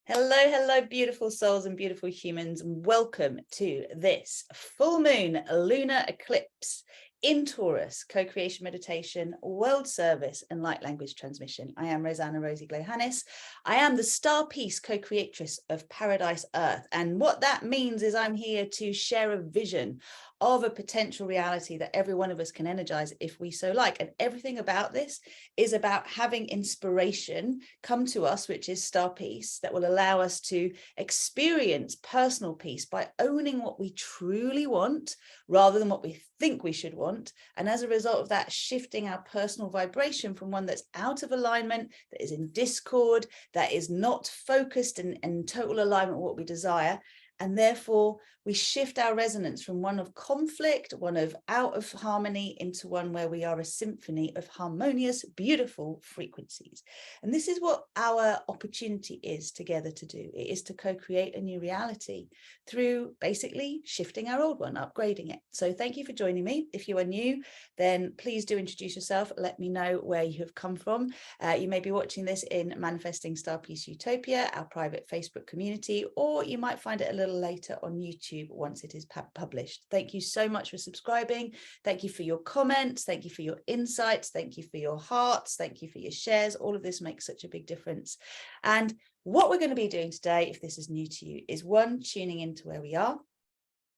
Hello, hello, beautiful souls and beautiful humans, and welcome to this full moon lunar eclipse in Taurus, co-creation meditation, world service, and light language transmission. I am RozyGlow Hannis. I am the star piece co-creatress of Paradise Earth. And what that means is I'm here to share a vision of a potential reality that every one of us can energize if we so like. And everything about this is about having inspiration come to us, which is star peace, that will allow us to experience personal peace by owning what we truly want rather than what we think we should want. And as a result of that, shifting our personal vibration from one that's out of alignment, that is in discord, that is not focused and in total alignment with what we desire. And therefore, we shift our resonance from one of conflict, one of out of harmony, into one where we are a symphony of harmonious, beautiful frequencies. And this is what our opportunity is together to do. It is to co-create a new reality through basically shifting our old one, upgrading it. So thank you for joining me. If you are new, then please do introduce yourself. Let me know where you have come from. You may be watching this in Manifesting Star Peace Utopia, our private Facebook community, or you might find it a little later on YouTube once it is published. Thank you so much for subscribing. Thank you for your comments. Thank you for your insights. Thank you for your hearts. Thank you for your shares. All of this makes such a big difference. And what we're going to be doing today, if this is new to you, is one, tuning into where we are.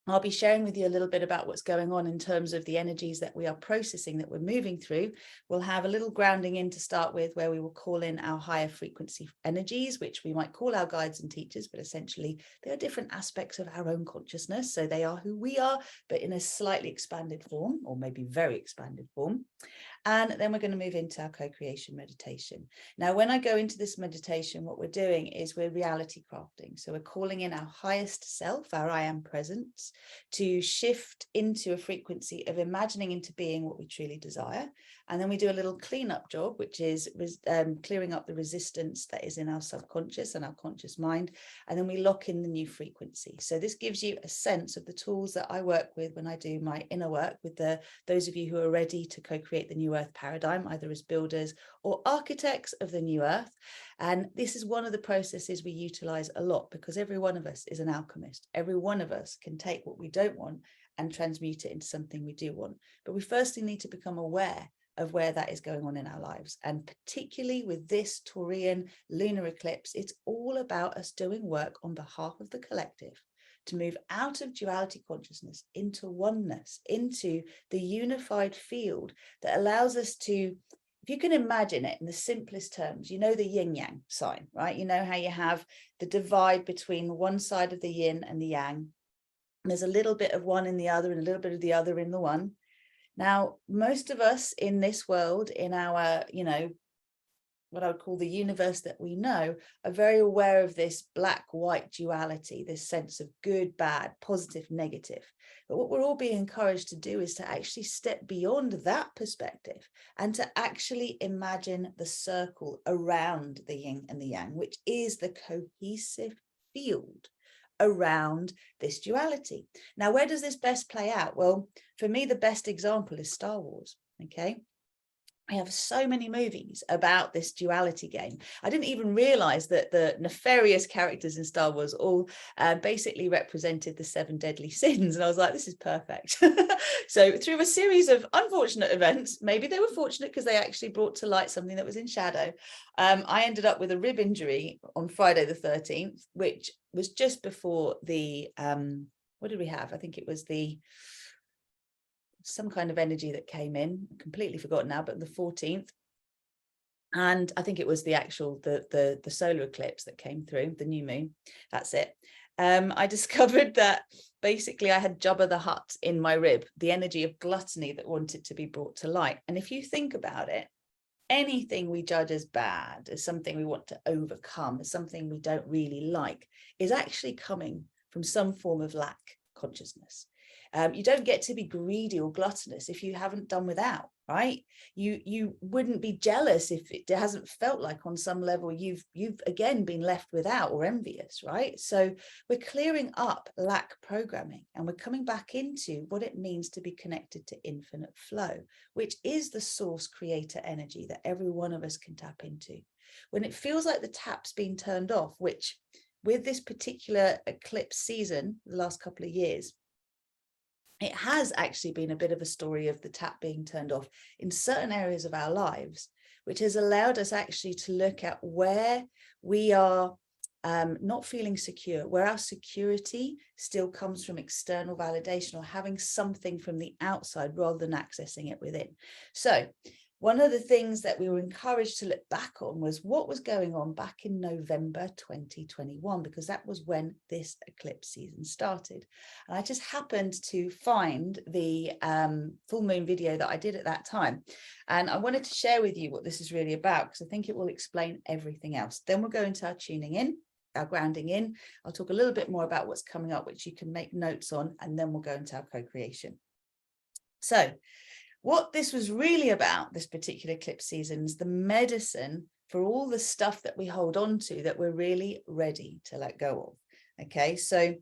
I'll be sharing with you a little bit about what's going on in terms of the energies that we are processing, that we're moving through. We'll have a little grounding in to start with, where we will call in our higher frequency energies, which we might call our guides and teachers, but essentially they are different aspects of our own consciousness. So they are who we are, but in a slightly expanded form, or maybe very expanded form. And then we're going to move into our co-creation meditation. Now, when I go into this meditation, what we're doing is we're reality crafting. So we're calling in our highest self, our I am presence, to shift into a frequency of imagining into being what we truly desire. And then we do a little cleanup job, which is clearing up the resistance that is in our subconscious and our conscious mind. And then we lock in the new frequency. So this gives you a sense of the tools that I work with when I do my inner work with those of you who are ready to co-create the new earth paradigm, either as builders or architects of the new earth. And this is one of the processes we utilize a lot, because every one of us is an alchemist. Every one of us can take what we don't want and transmute it into something we do want. But we firstly need to become aware of where that is going on in our lives. And particularly with this Taurian lunar eclipse, it's all about us doing work on behalf of the collective to move out of duality consciousness into oneness, into the unified field that allows us to, if you can imagine it in the simplest terms, you know the yin yang sign, right? You know how you have the divide between one side of the yin and the yang. And there's a little bit of one in the other and a little bit of the other in the one. Now, most of us in this world, in our, what I would call the universe that we know, are very aware of this black-white duality, this sense of good, bad, positive, negative. But what we're all being encouraged to do is to actually step beyond that perspective and to actually imagine the circle around the yin and the yang, which is the cohesive field around this duality. Now, where does this best play out? Well, for me, the best example is Star Wars, okay? I have so many movies about this duality game. I didn't even realize that the nefarious characters in Star Wars all basically represented the 7 deadly sins. And I was like, this is perfect. So through a series of unfortunate events, maybe they were fortunate because they actually brought to light something that was in shadow. I ended up with a rib injury on Friday the 13th, which was just before the, what did we have? I think it was some kind of energy that came in, completely forgotten now, but the 14th. And I think it was the actual, the solar eclipse that came through, the new moon. That's it. I discovered that basically I had Jabba the Hutt in my rib, the energy of gluttony that wanted to be brought to light. And if you think about it, anything we judge as bad, as something we want to overcome, as something we don't really like, is actually coming from some form of lack consciousness. You don't get to be greedy or gluttonous if you haven't done without, right? You wouldn't be jealous if it hasn't felt like on some level you've again been left without, or envious, right? So we're clearing up lack programming, and we're coming back into what it means to be connected to infinite flow, which is the source creator energy that every one of us can tap into. when it feels like the tap's been turned off, which with this particular eclipse season, the last couple of years, it has actually been a bit of a story of the tap being turned off in certain areas of our lives, which has allowed us actually to look at where we are not feeling secure, where our security still comes from external validation or having something from the outside rather than accessing it within. So one of the things that we were encouraged to look back on was what was going on back in November 2021, because that was when this eclipse season started. And I just happened to find the full moon video that I did at that time. And I wanted to share with you what this is really about, because I think it will explain everything else. Then we'll go into our tuning in, our grounding in. I'll talk a little bit more about what's coming up, which you can make notes on, and then we'll go into our co-creation. So what this was really about, this particular eclipse season, is the medicine for all the stuff that we hold on to that we're really ready to let go of. Okay, so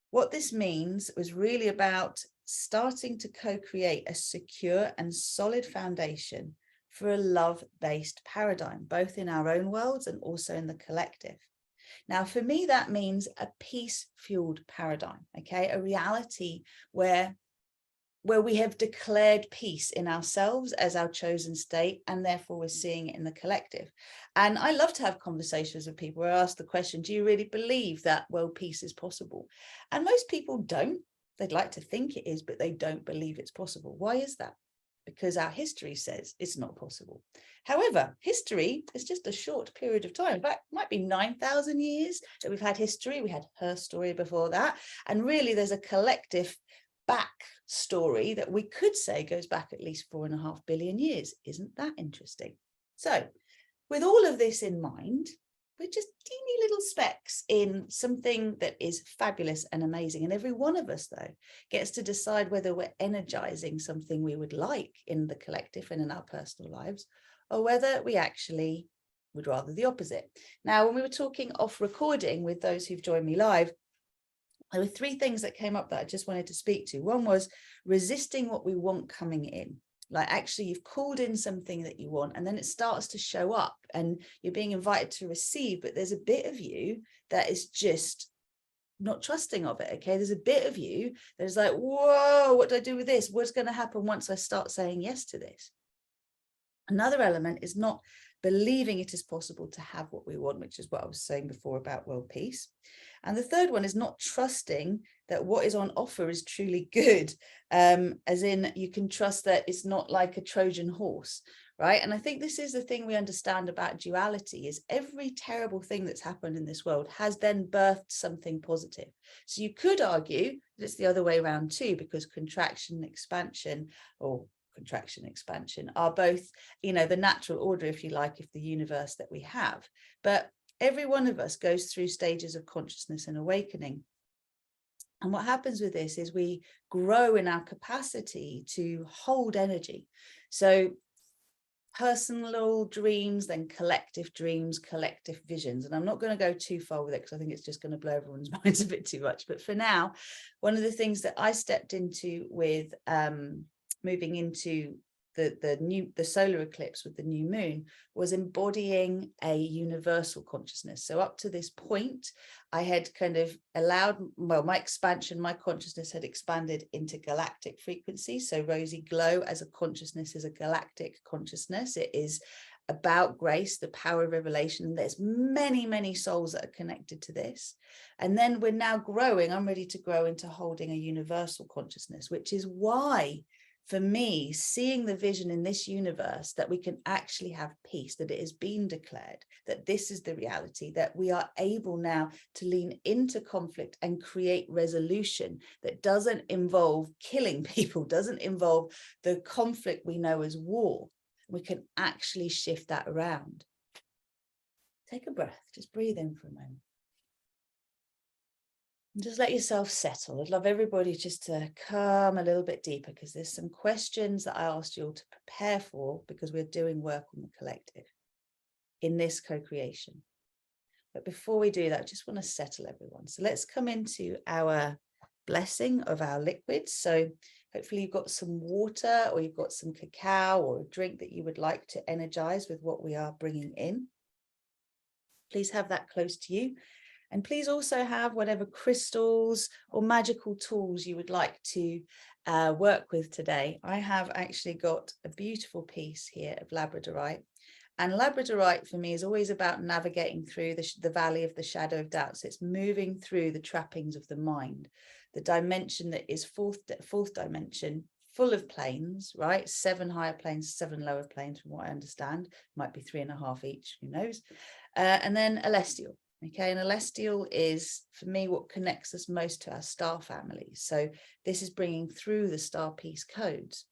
what this means was really about starting to co-create a secure and solid foundation for a love-based paradigm, both in our own worlds and also in the collective. Now, for me, that means a peace-fueled paradigm, okay, a reality where we have declared peace in ourselves as our chosen state, and therefore we're seeing it in the collective. And I love to have conversations with people where I ask the question, do you really believe that world peace is possible? And most people don't. They'd like to think it is, but they don't believe it's possible. Why is that? Because our history says it's not possible. However, history is just a short period of time. In fact, it might be 9,000 years that we've had history. We had her story before that. And really, there's a collective back story that we could say goes back at least 4.5 billion years. Isn't that interesting? So with all of this in mind, we're just teeny little specks in something that is fabulous and amazing. And every one of us, though, gets to decide whether we're energizing something we would like in the collective and in our personal lives, or whether we actually would rather the opposite. Now, when we were talking off recording with those who've joined me live, there were 3 things that came up that I just wanted to speak to. One was resisting what we want coming in. Like actually you've called in something that you want, and then it starts to show up and you're being invited to receive, but there's a bit of you that is just not trusting of it. Okay, there's a bit of you that is like, whoa, what do I do with this? What's going to happen once I start saying yes to this? Another element is not believing it is possible to have what we want, which is what I was saying before about world peace. And the third one is not trusting that what is on offer is truly good, as in you can trust that it's not like a Trojan horse, right? And I think this is the thing we understand about duality, is every terrible thing that's happened in this world has then birthed something positive. So you could argue that it's the other way around too, because contraction and expansion, or contraction expansion, are both, you know, the natural order, if you like, of the universe that we have. But every one of us goes through stages of consciousness and awakening. And what happens with this is we grow in our capacity to hold energy. So personal dreams, then collective dreams, collective visions. And I'm not going to go too far with it because I think it's just going to blow everyone's minds a bit too much. But for now, one of the things that I stepped into with moving into the solar eclipse with the new moon was embodying a universal consciousness. So up to this point, I had kind of allowed, well, my expansion, my consciousness had expanded into galactic frequency. So RozyGlow as a consciousness is a galactic consciousness. It is about grace, the power of revelation. And there's many, many souls that are connected to this. And then we're now growing. I'm ready to grow into holding a universal consciousness, which is why, for me, seeing the vision in this universe that we can actually have peace, that it has been declared, that this is the reality, that we are able now to lean into conflict and create resolution that doesn't involve killing people, doesn't involve the conflict we know as war. We can actually shift that around. Take a breath, just breathe in for a moment. And just let yourself settle. I'd love everybody just to come a little bit deeper, because there's some questions that I asked you all to prepare for, because we're doing work on the collective in this co-creation. But before we do that, I just want to settle everyone. So let's come into our blessing of our liquids. So hopefully you've got some water, or you've got some cacao or a drink that you would like to energize with what we are bringing in. Please have that close to you. And please also have whatever crystals or magical tools you would like to work with today. I have actually got a beautiful piece here of labradorite. And labradorite for me is always about navigating through the valley of the shadow of doubt. So it's moving through the trappings of the mind, the dimension that is fourth dimension, full of planes, right? 7 higher planes, 7 lower planes, from what I understand. Might be 3.5 each, who knows? And then celestial. Okay, and celestial is, for me, what connects us most to our star family. So this is bringing through the star piece codes.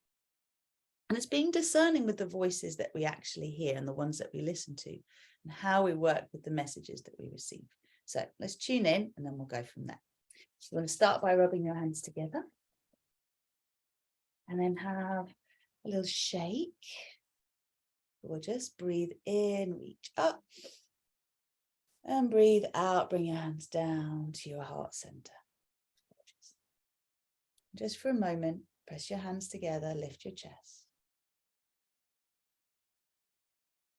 And it's being discerning with the voices that we actually hear and the ones that we listen to, and how we work with the messages that we receive. So let's tune in and then we'll go from there. So you want to start by rubbing your hands together and then have a little shake. Gorgeous. Breathe in, reach up. And breathe out, bring your hands down to your heart center. Just for a moment, press your hands together, lift your chest.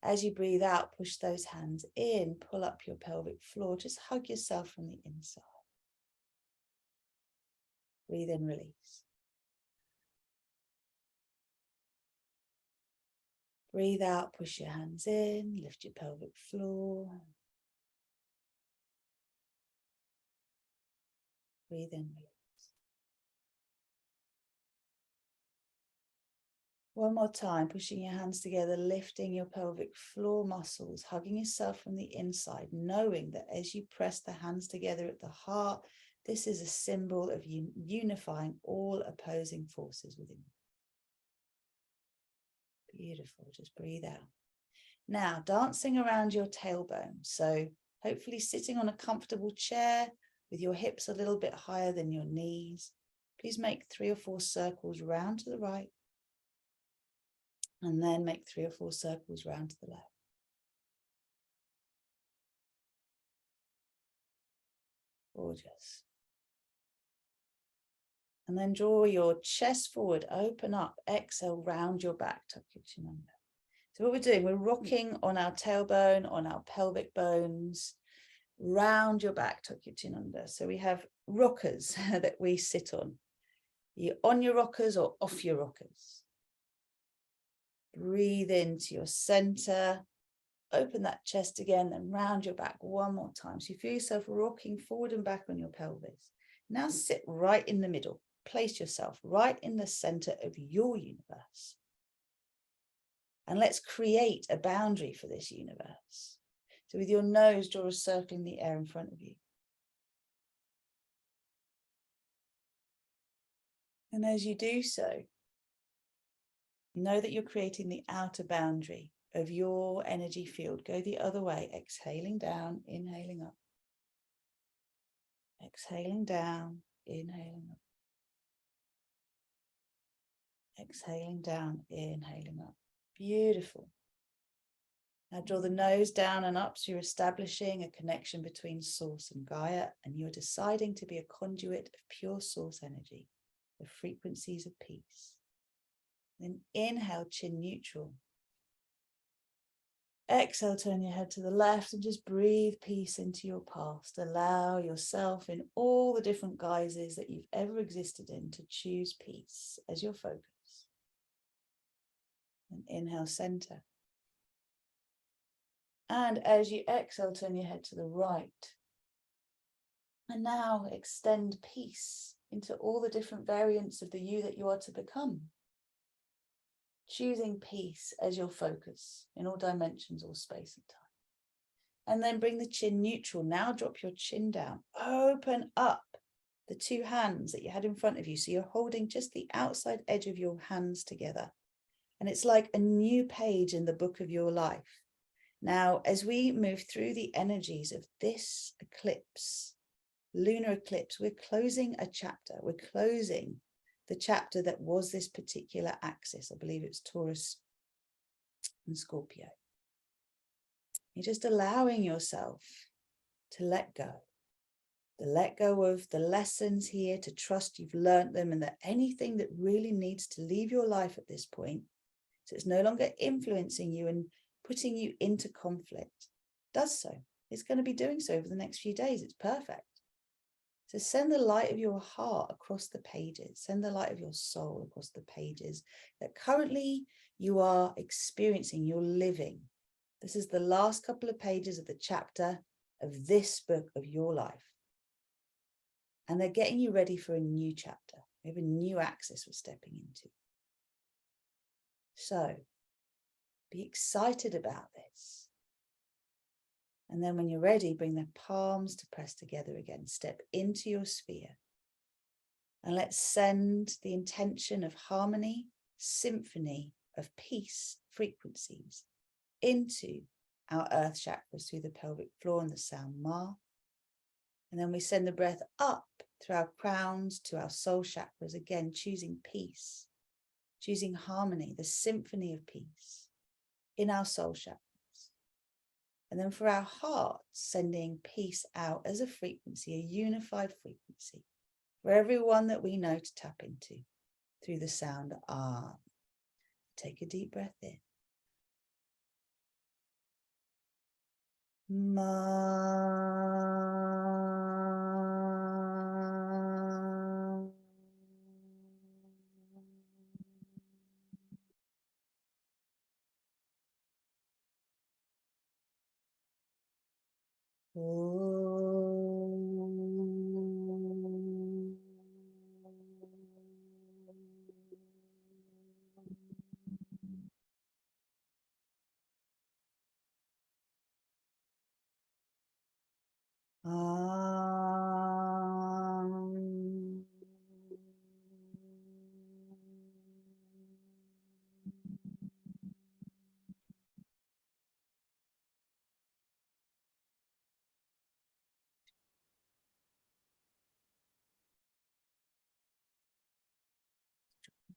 As you breathe out, push those hands in, pull up your pelvic floor, just hug yourself from the inside. Breathe in, release. Breathe out, push your hands in, lift your pelvic floor. Breathe in, release. One more time, pushing your hands together, lifting your pelvic floor muscles, hugging yourself from the inside, knowing that as you press the hands together at the heart, this is a symbol of unifying all opposing forces within you. Beautiful, just breathe out. Now, dancing around your tailbone. So hopefully sitting on a comfortable chair with your hips a little bit higher than your knees. Please make 3 or 4 circles round to the right. And then make 3 or 4 circles round to the left. Gorgeous. And then draw your chest forward, open up, exhale, round your back, tuck your chin under. So what we're doing, we're rocking on our tailbone, on our pelvic bones, round your back, tuck your chin under. So we have rockers that we sit on. You're on your rockers or off your rockers. Breathe into your center, open that chest again, then round your back one more time. So you feel yourself rocking forward and back on your pelvis. Now sit right in the middle. Place yourself right in the center of your universe. And let's create a boundary for this universe. So with your nose, draw a circle in the air in front of you. And as you do so, know that you're creating the outer boundary of your energy field. Go the other way, exhaling down, inhaling up. Exhaling down, inhaling up. Exhaling down, inhaling up. Beautiful. Now draw the nose down and up, so you're establishing a connection between Source and Gaia, and you're deciding to be a conduit of pure Source energy, the frequencies of peace. Then inhale, chin neutral. Exhale, turn your head to the left and just breathe peace into your past. Allow yourself in all the different guises that you've ever existed in to choose peace as your focus. And inhale, center. And as you exhale, turn your head to the right. And now extend peace into all the different variants of the you that you are to become. Choosing peace as your focus in all dimensions, all space and time. And then bring the chin neutral. Now drop your chin down. Open up the 2 hands that you had in front of you. So you're holding just the outside edge of your hands together. And it's like a new page in the book of your life. Now, as we move through the energies of this eclipse, lunar eclipse, we're closing a chapter. We're closing the chapter that was this particular axis. I believe it's Taurus and Scorpio. You're just allowing yourself to let go. To let go of the lessons here, to trust you've learned them, and that anything that really needs to leave your life at this point, so it's no longer influencing you and putting you into conflict, does so. It's going to be doing so over the next few days. It's perfect. So send the light of your heart across the pages. Send the light of your soul across the pages that currently you are experiencing, you're living. This is the last couple of pages of the chapter of this book of your life. And they're getting you ready for a new chapter. We have a new axis we're stepping into. So be excited about this. And then when you're ready, bring the palms to press together again. Step into your sphere. And let's send the intention of harmony, symphony, of peace frequencies into our earth chakras through the pelvic floor and the sound ma. And then we send the breath up through our crowns to our soul chakras, again, choosing peace, choosing harmony, the symphony of peace in our soul chakras. And then for our hearts, sending peace out as a frequency, a unified frequency, for everyone that we know to tap into through the sound ah. Take a deep breath in. Ma.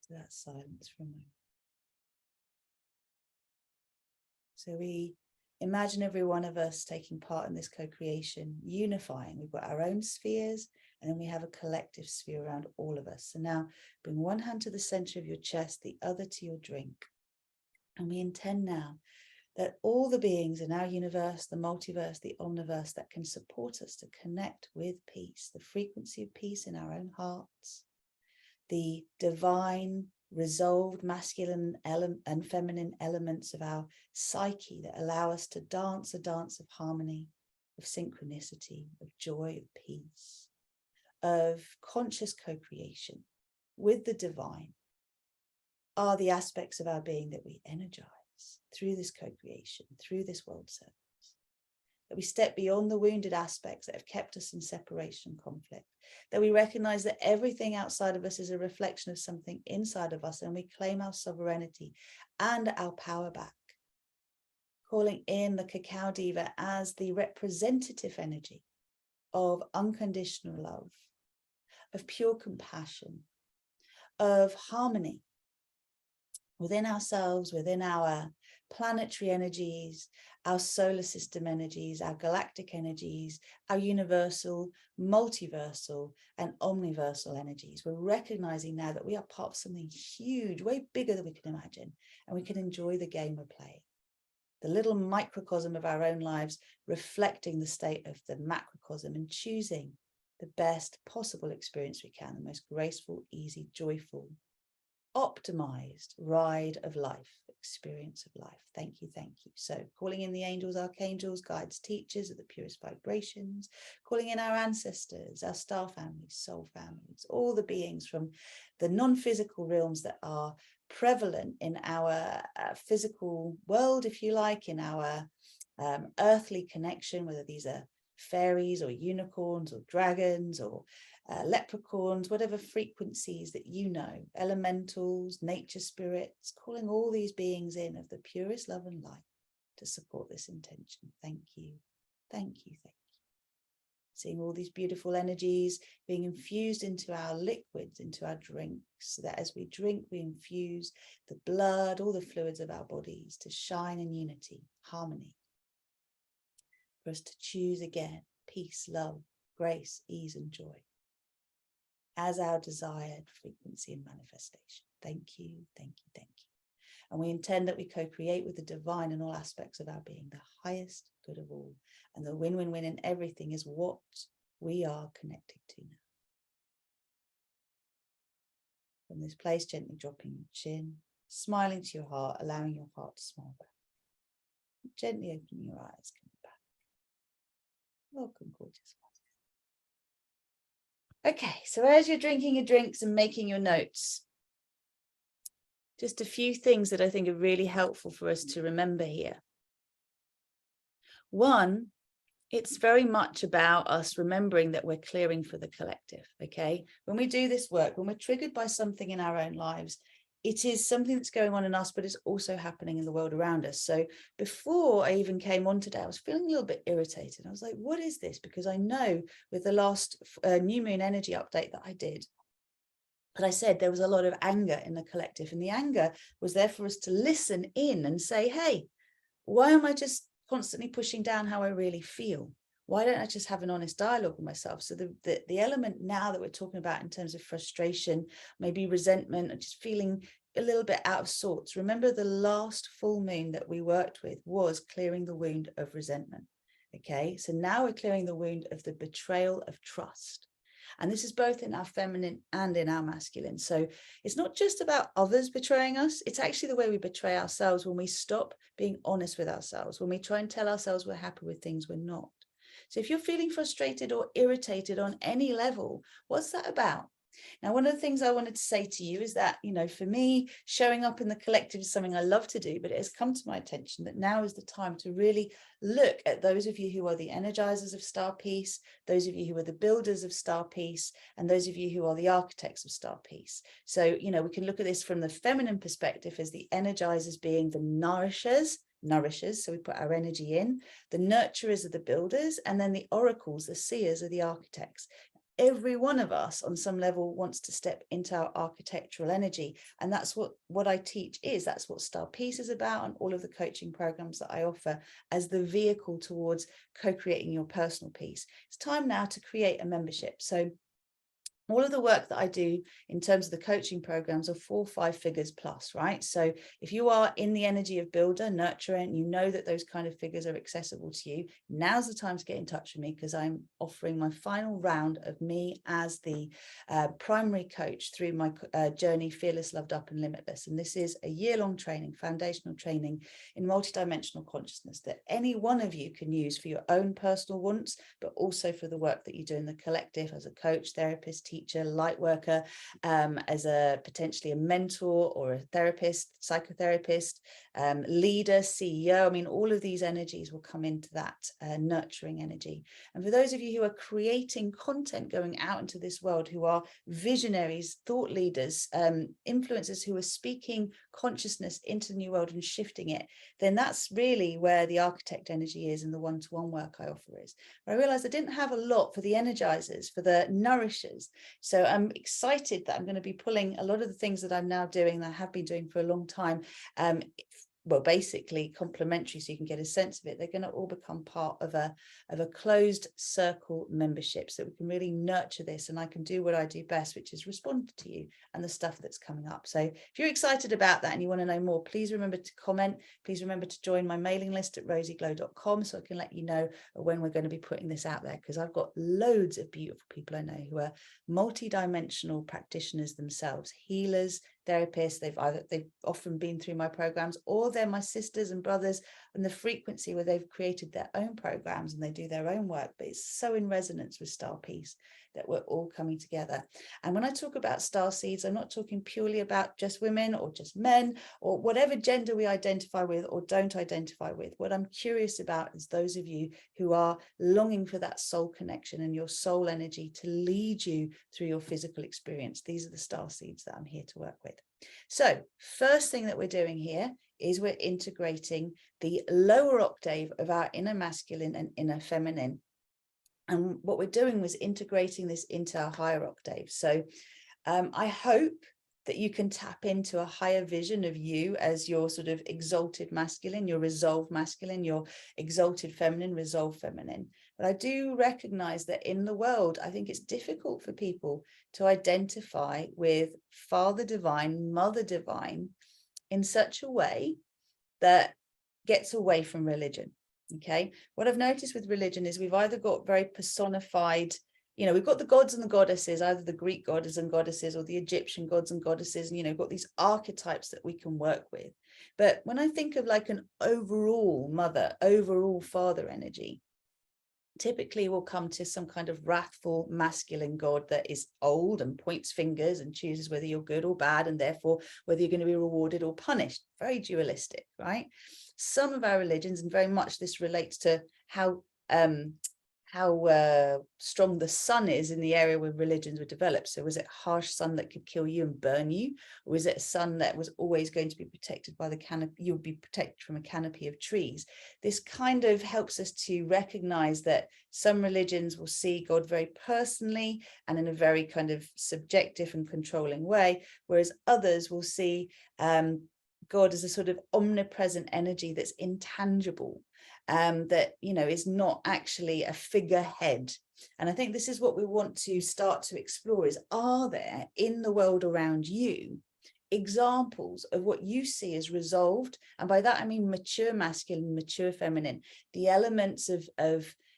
To that silence for a moment. So we imagine every one of us taking part in this co-creation, unifying. We've got our own spheres, and then we have a collective sphere around all of us. So now bring one hand to the center of your chest, the other to your drink. And we intend now that all the beings in our universe, the multiverse, the omniverse, that can support us to connect with peace, the frequency of peace in our own hearts, the divine, resolved masculine and feminine elements of our psyche that allow us to dance a dance of harmony, of synchronicity, of joy, of peace, of conscious co-creation with the divine, are the aspects of our being that we energize through this co-creation, through this world service. That we step beyond the wounded aspects that have kept us in separation and conflict. That we recognize that everything outside of us is a reflection of something inside of us, and we claim our sovereignty and our power back. Calling in the cacao diva as the representative energy of unconditional love, of pure compassion, of harmony within ourselves, within our planetary energies, our solar system energies, our galactic energies, our universal, multiversal, and omniversal energies. We're recognizing now that we are part of something huge, way bigger than we can imagine, and we can enjoy the game we're playing. The little microcosm of our own lives reflecting the state of the macrocosm and choosing the best possible experience we can, the most graceful, easy, joyful, optimized ride of life, experience of life. Thank you, thank you. So calling in the angels, archangels, guides, teachers of the purest vibrations, calling in our ancestors, our star families, soul families, all the beings from the non-physical realms that are prevalent in our physical world, if you like, in our earthly connection, whether these are fairies or unicorns or dragons or leprechauns, whatever frequencies that you know, elementals, nature spirits, calling all these beings in of the purest love and light to support this intention. Thank you, thank you, thank you. Seeing all these beautiful energies being infused into our liquids, into our drinks, so that as we drink, we infuse the blood, all the fluids of our bodies to shine in unity, harmony, for us to choose again peace, love, grace, ease, and joy as our desired frequency and manifestation. Thank you, thank you, thank you. And we intend that we co-create with the divine in all aspects of our being, the highest good of all. And the win-win-win in everything is what we are connected to now. From this place, gently dropping your chin, smiling to your heart, allowing your heart to smile back. Gently opening your eyes, coming back. Welcome, gorgeous one. Okay, so as you're drinking your drinks and making your notes, just a few things that I think are really helpful for us to remember here. One, it's very much about us remembering that we're clearing for the collective, okay? When we do this work, when we're triggered by something in our own lives, it is something that's going on in us, but it's also happening in the world around us. So before I even came on today, I was feeling a little bit irritated. I was like, what is this? Because I know with the last new moon energy update that I did, but I said there was a lot of anger in the collective, and the anger was there for us to listen in and say, hey, why am I just constantly pushing down how I really feel? Why don't I just have an honest dialogue with myself? So the element now that we're talking about in terms of frustration, maybe resentment, or just feeling a little bit out of sorts. Remember, the last full moon that we worked with was clearing the wound of resentment. Okay, so now we're clearing the wound of the betrayal of trust. And this is both in our feminine and in our masculine. So it's not just about others betraying us. It's actually the way we betray ourselves when we stop being honest with ourselves, when we try and tell ourselves we're happy with things we're not. So if you're feeling frustrated or irritated on any level, what's that about? Now, one of the things I wanted to say to you is that, you know, for me, showing up in the collective is something I love to do, but it has come to my attention that now is the time to really look at those of you who are the energizers of star peace, those of you who are the builders of star peace, and those of you who are the architects of star peace. So, you know, we can look at this from the feminine perspective as the energizers being the nourishers, so we put our energy in, the nurturers are the builders, and then the oracles, the seers, are the architects. Every one of us on some level wants to step into our architectural energy. And that's what I teach is, that's what Star Peace is about, and all of the coaching programs that I offer as the vehicle towards co-creating your personal peace. It's time now to create a membership. So all of the work that I do in terms of the coaching programs are 4 or 5 figures plus, right? So if you are in the energy of builder, nurturer, and you know that those kind of figures are accessible to you, now's the time to get in touch with me, because I'm offering my final round of me as the primary coach through my journey, Fearless, Loved Up and Limitless. And this is a year-long training, foundational training in multidimensional consciousness that any one of you can use for your own personal wants, but also for the work that you do in the collective as a coach, therapist, teacher, light worker, as a potentially a mentor or a therapist, psychotherapist, leader, CEO. I mean, all of these energies will come into that nurturing energy. And for those of you who are creating content going out into this world, who are visionaries, thought leaders, influencers who are speaking consciousness into the new world and shifting it, then that's really where the architect energy is, and the one-to-one work I offer is. But I realized I didn't have a lot for the energizers, for the nourishers. So I'm excited that I'm going to be pulling a lot of the things that I'm now doing, that I have been doing for a long time, well, basically complementary, so you can get a sense of it. They're going to all become part of a closed circle membership, so we can really nurture this, and I can do what I do best, which is respond to you and the stuff that's coming up. So if you're excited about that and you want to know more, please remember to comment. Please remember to join my mailing list at RozyGlow.com, so I can let you know when we're going to be putting this out there, because I've got loads of beautiful people I know who are multi-dimensional practitioners themselves, healers, therapists. They've often been through my programs, or they're my sisters and brothers in the frequency where they've created their own programs and they do their own work, but it's so in resonance with Star Peace that we're all coming together. And when I talk about star seeds, I'm not talking purely about just women or just men or whatever gender we identify with or don't identify with. What I'm curious about is those of you who are longing for that soul connection and your soul energy to lead you through your physical experience. These are the star seeds that I'm here to work with. So first thing that we're doing here is we're integrating the lower octave of our inner masculine and inner feminine. And what we're doing was integrating this into our higher octave. So I hope that you can tap into a higher vision of you as your sort of exalted masculine, your resolved masculine, your exalted feminine, resolved feminine. But I do recognize that in the world, I think it's difficult for people to identify with Father Divine, Mother Divine in such a way that gets away from religion. Okay, what I've noticed with religion is we've either got very personified, we've got the gods and the goddesses, either the Greek gods and goddesses or the Egyptian gods and goddesses, and got these archetypes that we can work with. But when I think of like an overall mother, overall father energy, typically we'll come to some kind of wrathful masculine god that is old and points fingers and chooses whether you're good or bad, and therefore whether you're going to be rewarded or punished. Very dualistic, right? Some of our religions, and very much this relates to how strong the sun is in the area where religions were developed. So was it harsh sun that could kill you and burn you? Or was it a sun that was always going to be protected by the canopy? You would be protected from a canopy of trees. This kind of helps us to recognize that some religions will see God very personally and in a very kind of subjective and controlling way, whereas others will see God as a sort of omnipresent energy that's intangible, that is not actually a figurehead. And I think this is what we want to start to explore, is, are there in the world around you examples of what you see as resolved? And by that I mean mature masculine, mature feminine, the elements of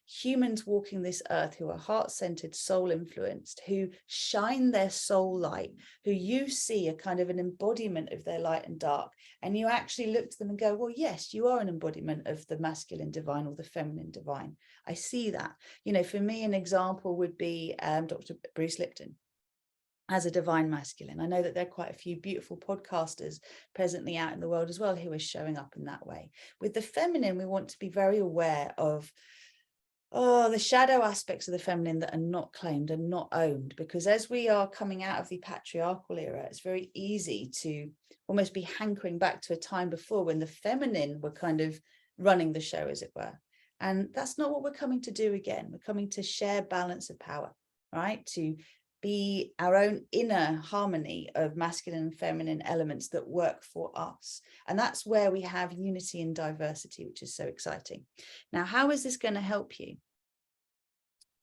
humans walking this earth who are heart-centered, soul influenced, who shine their soul light, who you see a kind of an embodiment of their light and dark, and you actually look to them and go, well, yes, you are an embodiment of the masculine divine or the feminine divine. I see that. For me, an example would be Dr. Bruce Lipton as a divine masculine. I know that there are quite a few beautiful podcasters presently out in the world as well who are showing up in that way. With the feminine, we want to be very aware of the shadow aspects of the feminine that are not claimed and not owned, because as we are coming out of the patriarchal era, it's very easy to almost be hankering back to a time before when the feminine were kind of running the show, as it were. And that's not what we're coming to do again. We're coming to share balance of power, right? To be our own inner harmony of masculine and feminine elements that work for us. And that's where we have unity and diversity, which is so exciting. Now, how is this going to help you?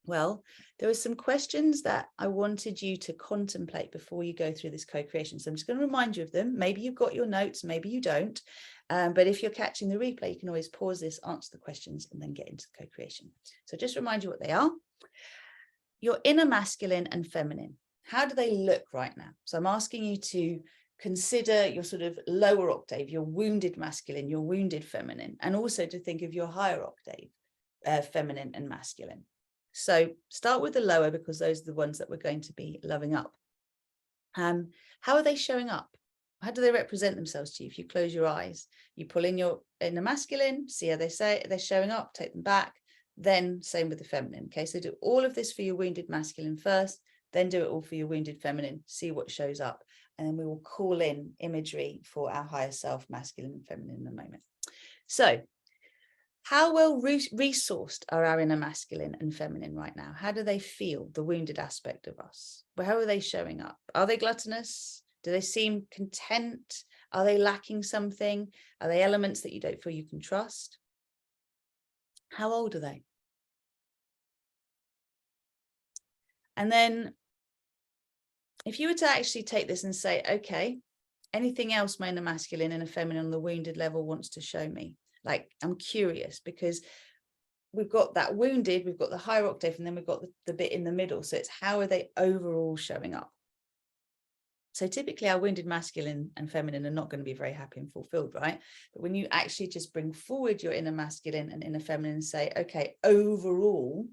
Well, there were some questions that I wanted you to contemplate before you go through this co-creation. So I'm just going to remind you of them. Maybe you've got your notes, maybe you don't. But if you're catching the replay, you can always pause this, answer the questions, and then get into the co-creation. So just remind you what they are. Your inner masculine and feminine. How do they look right now? So I'm asking you to consider your sort of lower octave, your wounded masculine, your wounded feminine, and also to think of your higher octave, feminine and masculine. So start with the lower, because those are the ones that we're going to be loving up. How are they showing up? How do they represent themselves to you? If you close your eyes, you pull in your inner masculine, see how they're showing up, take them back. Then same with the feminine. Okay, so do all of this for your wounded masculine first, then do it all for your wounded feminine, see what shows up. And then we will call in imagery for our higher self, masculine and feminine, in a moment. So how well resourced are our inner masculine and feminine right now? How do they feel, the wounded aspect of us? Well, how are they showing up? Are they gluttonous? Do they seem content? Are they lacking something? Are they elements that you don't feel you can trust? How old are they? And then if you were to actually take this and say, okay, anything else my inner masculine and a feminine on the wounded level wants to show me? Like, I'm curious, because we've got that wounded, we've got the higher octave, and then we've got the bit in the middle. So it's how are they overall showing up? So typically our wounded masculine and feminine are not going to be very happy and fulfilled, right? But when you actually just bring forward your inner masculine and inner feminine and say, okay, overall,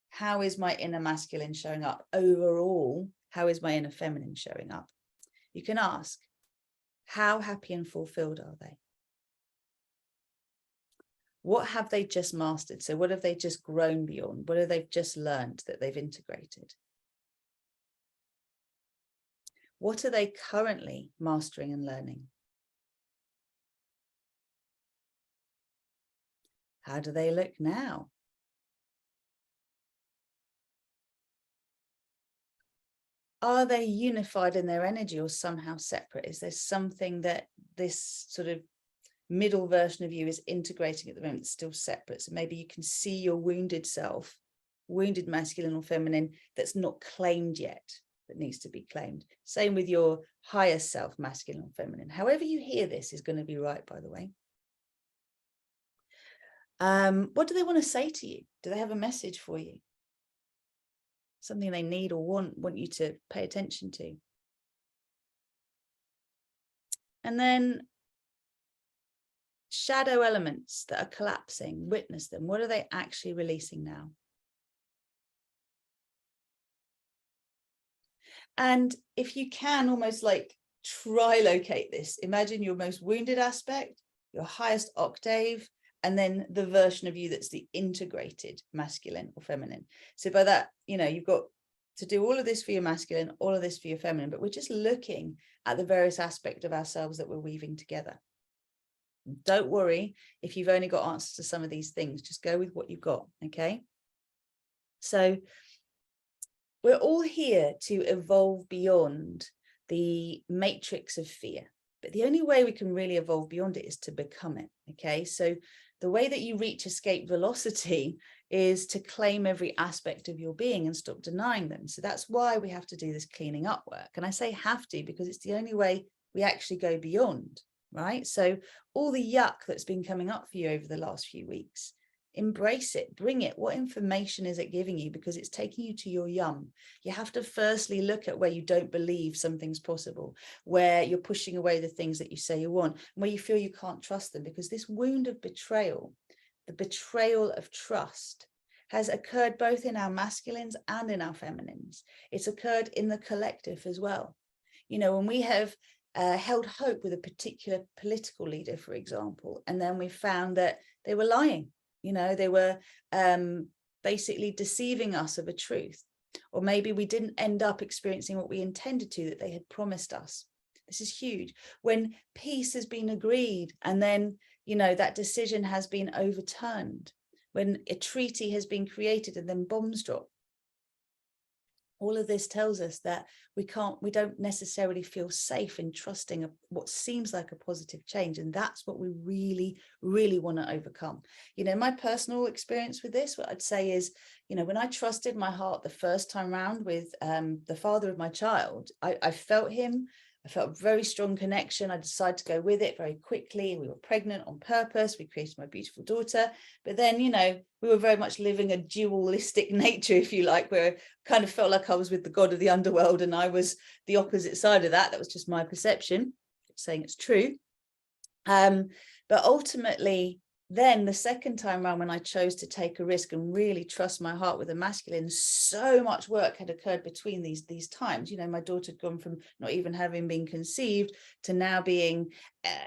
how is my inner masculine showing up? Overall, how is my inner feminine showing up? You can ask, how happy and fulfilled are they? What have they just mastered? So what have they just grown beyond? What have they just learned that they've integrated? What are they currently mastering and learning? How do they look now? Are they unified in their energy or somehow separate? Is there something that this sort of middle version of you is integrating at the moment that's still separate? So maybe you can see your wounded self, wounded masculine or feminine, that's not claimed yet, that needs to be claimed. Same with your higher self, masculine or feminine. However you hear this is going to be right, by the way. What do they want to say to you? Do they have a message for you? Something they need or want you to pay attention to? And then shadow elements that are collapsing, witness them. What are they actually releasing now? And if you can almost like trilocate this, imagine your most wounded aspect, your highest octave, and then the version of you that's the integrated masculine or feminine. So by that, you've got to do all of this for your masculine, all of this for your feminine, but we're just looking at the various aspects of ourselves that we're weaving together. Don't worry if you've only got answers to some of these things, just go with what you've got, okay? So we're all here to evolve beyond the matrix of fear, but the only way we can really evolve beyond it is to become it, okay? So the way that you reach escape velocity is to claim every aspect of your being and stop denying them. So that's why we have to do this cleaning up work. And I say have to because it's the only way we actually go beyond, right? So all the yuck that's been coming up for you over the last few weeks, embrace it, bring it. What information is it giving you? Because it's taking you to your yum. You have to firstly look at where you don't believe something's possible, where you're pushing away the things that you say you want, where you feel you can't trust them, because this wound of betrayal, the betrayal of trust, has occurred both in our masculines and in our feminines. It's occurred in the collective as well. When we have held hope with a particular political leader, for example, and then we found that they were lying. They were basically deceiving us of a truth, or maybe we didn't end up experiencing what we intended to, that they had promised us. This is huge. When peace has been agreed and then, that decision has been overturned, when a treaty has been created and then bombs drop. All of this tells us that we don't necessarily feel safe in trusting what seems like a positive change. And that's what we really, really want to overcome. My personal experience with this, what I'd say is, when I trusted my heart the first time round with the father of my child, I felt him. I felt a very strong connection. I decided to go with it very quickly. We were pregnant on purpose. We created my beautiful daughter. But then, we were very much living a dualistic nature, if you like, where I kind of felt like I was with the god of the underworld and I was the opposite side of that. That was just my perception, saying it's true. But ultimately, then the second time around, when I chose to take a risk and really trust my heart with a masculine, so much work had occurred between these times. My daughter had gone from not even having been conceived to now being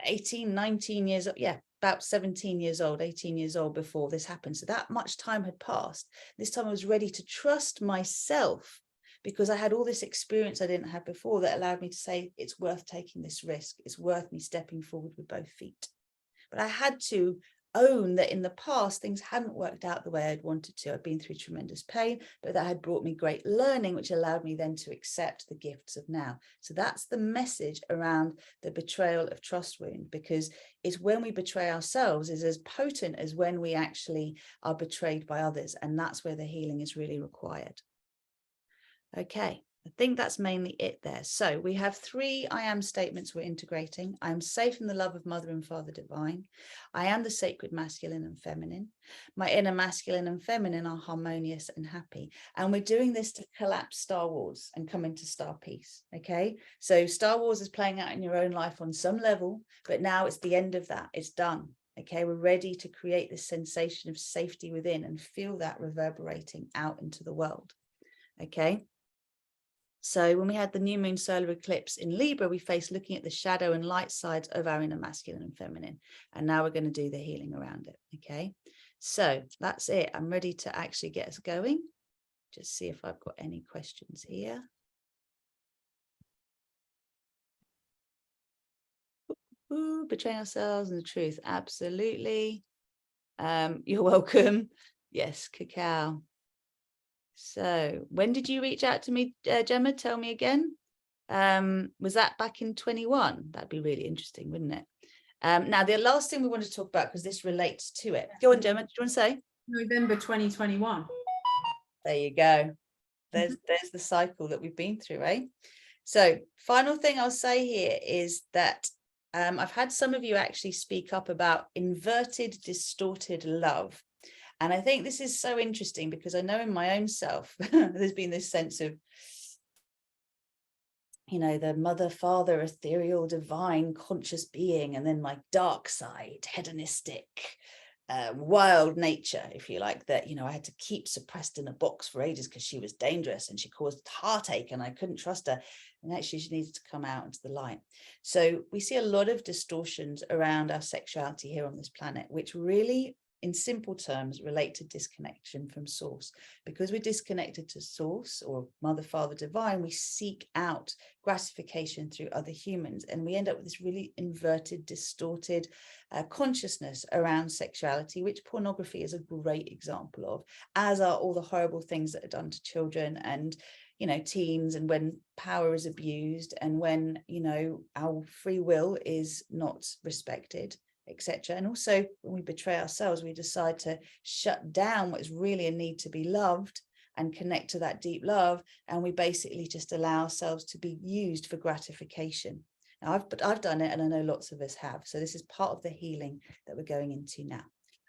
18, 19 years old. Yeah, about 17 years old, 18 years old before this happened. So that much time had passed. This time I was ready to trust myself, because I had all this experience I didn't have before that allowed me to say, it's worth taking this risk. It's worth me stepping forward with both feet. But I had to own that in the past, things hadn't worked out the way I'd wanted to. I'd been through tremendous pain, but that had brought me great learning, which allowed me then to accept the gifts of now. So that's the message around the betrayal of trust wound, because it's when we betray ourselves is as potent as when we actually are betrayed by others. And that's where the healing is really required. Okay. I think that's mainly it there. So we have 3 I am statements we're integrating. I am safe in the love of Mother and Father Divine. I am the sacred masculine and feminine. My inner masculine and feminine are harmonious and happy. And we're doing this to collapse Star Wars and come into Star Peace. Okay. So Star Wars is playing out in your own life on some level, but now it's the end of that. It's done. Okay. We're ready to create this sensation of safety within and feel that reverberating out into the world. Okay. So when we had the new moon solar eclipse in Libra, we faced looking at the shadow and light sides of our inner masculine and feminine. And now we're going to do the healing around it. Okay, so that's it. I'm ready to actually get us going. Just see if I've got any questions here. Ooh, betraying ourselves and the truth. Absolutely. You're welcome. Yes, cacao. So when did you reach out to me, Gemma? Tell me again. Was that back in 21? That'd be really interesting, wouldn't it? Now, the last thing we want to talk about, because this relates to it. Go on, Gemma. Do you want to say? November 2021. There you go. There's the cycle that we've been through, eh? So final thing I'll say here is that I've had some of you actually speak up about inverted, distorted love. And I think this is so interesting because I know in my own self, there's been this sense of, you know, the mother, father, ethereal, divine, conscious being, and then my dark side, hedonistic, wild nature, if you like, that, you know, I had to keep suppressed in a box for ages because she was dangerous and she caused heartache and I couldn't trust her. And actually she needed to come out into the light. So we see a lot of distortions around our sexuality here on this planet, which really, in simple terms, relate to disconnection from source. Because we're disconnected to source or mother, father, divine, we seek out gratification through other humans. And we end up with this really inverted, distorted consciousness around sexuality, which pornography is a great example of, as are all the horrible things that are done to children and, you know, teens, and when power is abused and when, you know, our free will is not respected, etc. And also when we betray ourselves, we decide to shut down what is really a need to be loved and connect to that deep love, and we basically just allow ourselves to be used for gratification. Now, I've done it, and I know lots of us have. So this is part of the healing that we're going into now.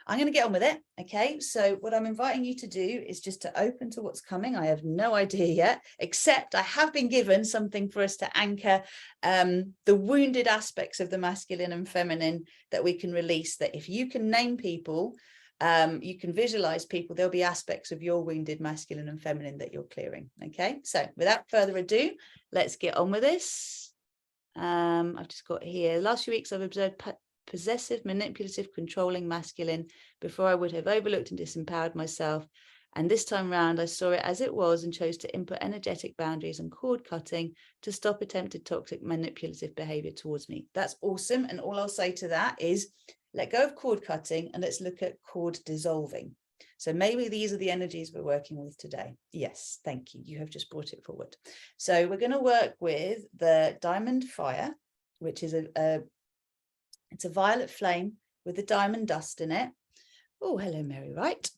I'm going to get on with it. Okay, so what I'm inviting you to do is just to open to what's coming. I have no idea yet, except I have been given something for us to anchor the wounded aspects of the masculine and feminine that we can release. That if you can name people, you can visualize people, there'll be aspects of your wounded masculine and feminine that you're clearing. Okay, so without further ado, let's get on with this. I've just got here, last few weeks I've observed possessive, manipulative, controlling masculine. Before I would have overlooked and disempowered myself. And this time round, I saw it as it was and chose to input energetic boundaries and cord cutting to stop attempted toxic manipulative behavior towards me. That's awesome. And all I'll say to that is let go of cord cutting and let's look at cord dissolving. So maybe these are the energies we're working with today. Yes, thank you. You have just brought it forward. So we're going to work with the diamond fire, which is it's a violet flame with the diamond dust in it. Oh, hello, Mary Wright.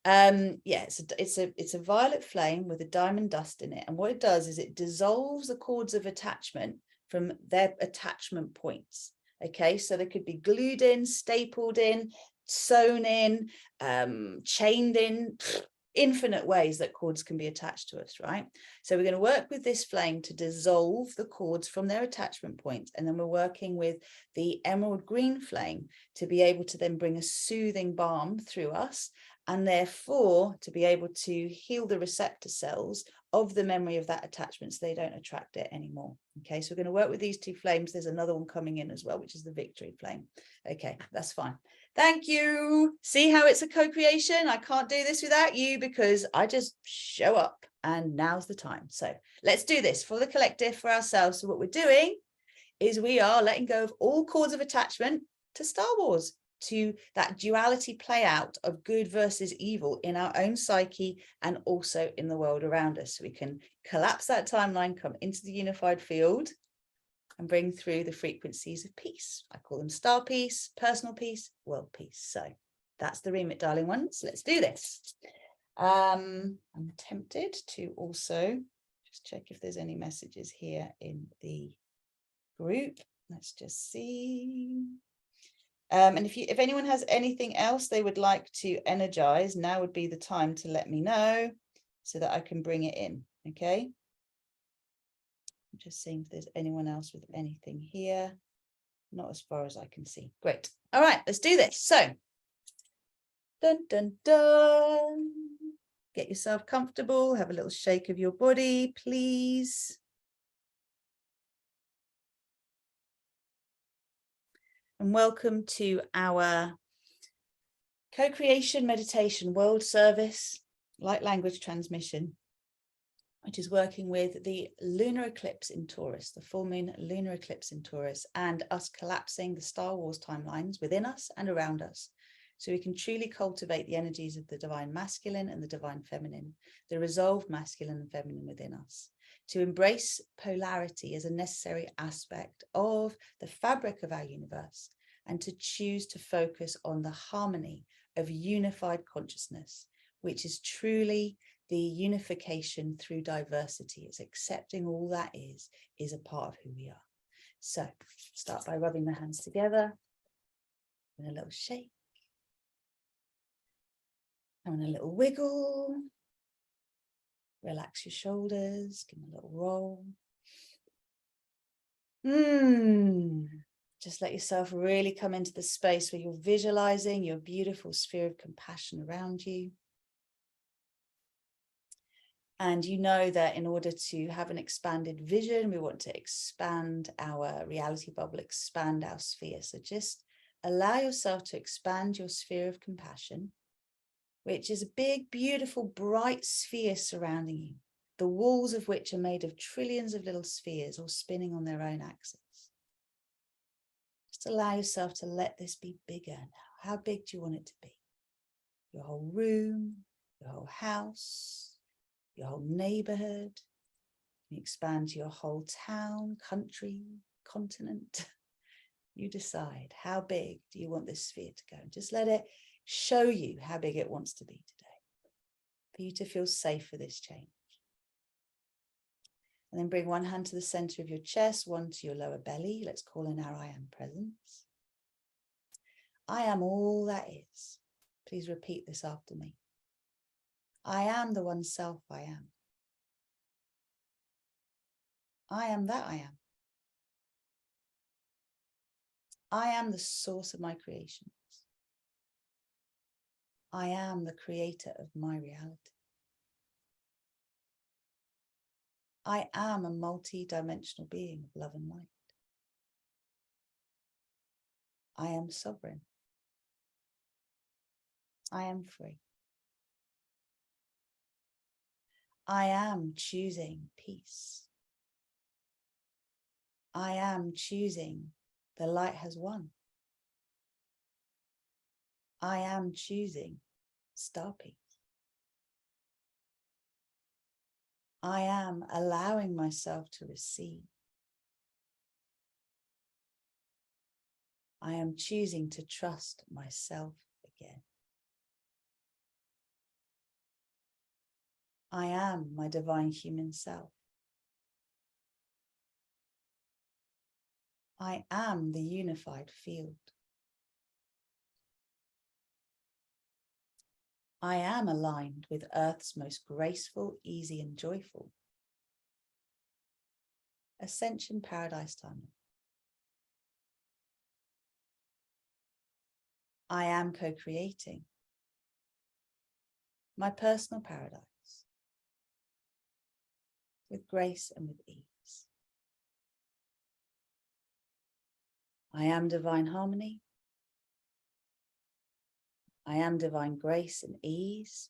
Yeah, it's a violet flame with a diamond dust in it. And what it does is it dissolves the cords of attachment from their attachment points. Okay, so they could be glued in, stapled in, sewn in, chained in, infinite ways that cords can be attached to us, right? So we're going to work with this flame to dissolve the cords from their attachment points. And then we're working with the emerald green flame to be able to then bring a soothing balm through us, and therefore to be able to heal the receptor cells of the memory of that attachment so they don't attract it anymore. Okay, so we're going to work with these two flames. There's another one coming in as well, which is the victory flame. Okay, that's fine. Thank you. See how it's a co-creation? I can't do this without you because I just show up, and now's the time. So let's do this for the collective, for ourselves. So what we're doing is we are letting go of all cords of attachment to Star Wars, to that duality play out of good versus evil in our own psyche and also in the world around us. So we can collapse that timeline, come into the unified field and bring through the frequencies of peace. I call them star peace, personal peace, world peace. So that's the remit, darling ones. Let's do this. I'm tempted to also just check if there's any messages here in the group. Let's just see. And if anyone has anything else they would like to energize, now would be the time to let me know so that I can bring it in. Okay. I'm just seeing if there's anyone else with anything here. Not as far as I can see. Great. All right, let's do this. So, dun, dun, dun. Get yourself comfortable. Have a little shake of your body, please. And welcome to our co-creation meditation world service, light language transmission, which is working with the lunar eclipse in Taurus, the full moon lunar eclipse in Taurus, and us collapsing the Star Wars timelines within us and around us, so we can truly cultivate the energies of the divine masculine and the divine feminine, the resolved masculine and feminine within us, to embrace polarity as a necessary aspect of the fabric of our universe, and to choose to focus on the harmony of unified consciousness, which is truly the unification through diversity. It's accepting all that is a part of who we are. So start by rubbing the hands together and a little shake. And a little wiggle. Relax your shoulders, give them a little roll. Just let yourself really come into the space where you're visualizing your beautiful sphere of compassion around you. And you know that in order to have an expanded vision, we want to expand our reality bubble, expand our sphere. So just allow yourself to expand your sphere of compassion, which is a big, beautiful, bright sphere surrounding you, the walls of which are made of trillions of little spheres all spinning on their own axis. Just allow yourself to let this be bigger now. How big do you want it to be? Your whole room, your whole house, your whole neighborhood. You expand to your whole town, country, continent. You decide, how big do you want this sphere to go? Just let it show you how big it wants to be today, for you to feel safe for this change. And then bring one hand to the center of your chest, one to your lower belly. Let's call in our I am presence. I am all that is. Please repeat this after me. I am the one self I am. I am that I am. I am the source of my creations. I am the creator of my reality. I am a multi-dimensional being of love and light. I am sovereign. I am free. I am choosing peace. I am choosing the light has won. I am choosing star peace. I am allowing myself to receive. I am choosing to trust myself again. I am my divine human self. I am the unified field. I am aligned with Earth's most graceful, easy, and joyful Ascension Paradise Timeline. I am co-creating my personal paradise with grace and with ease. I am divine harmony. I am divine grace and ease.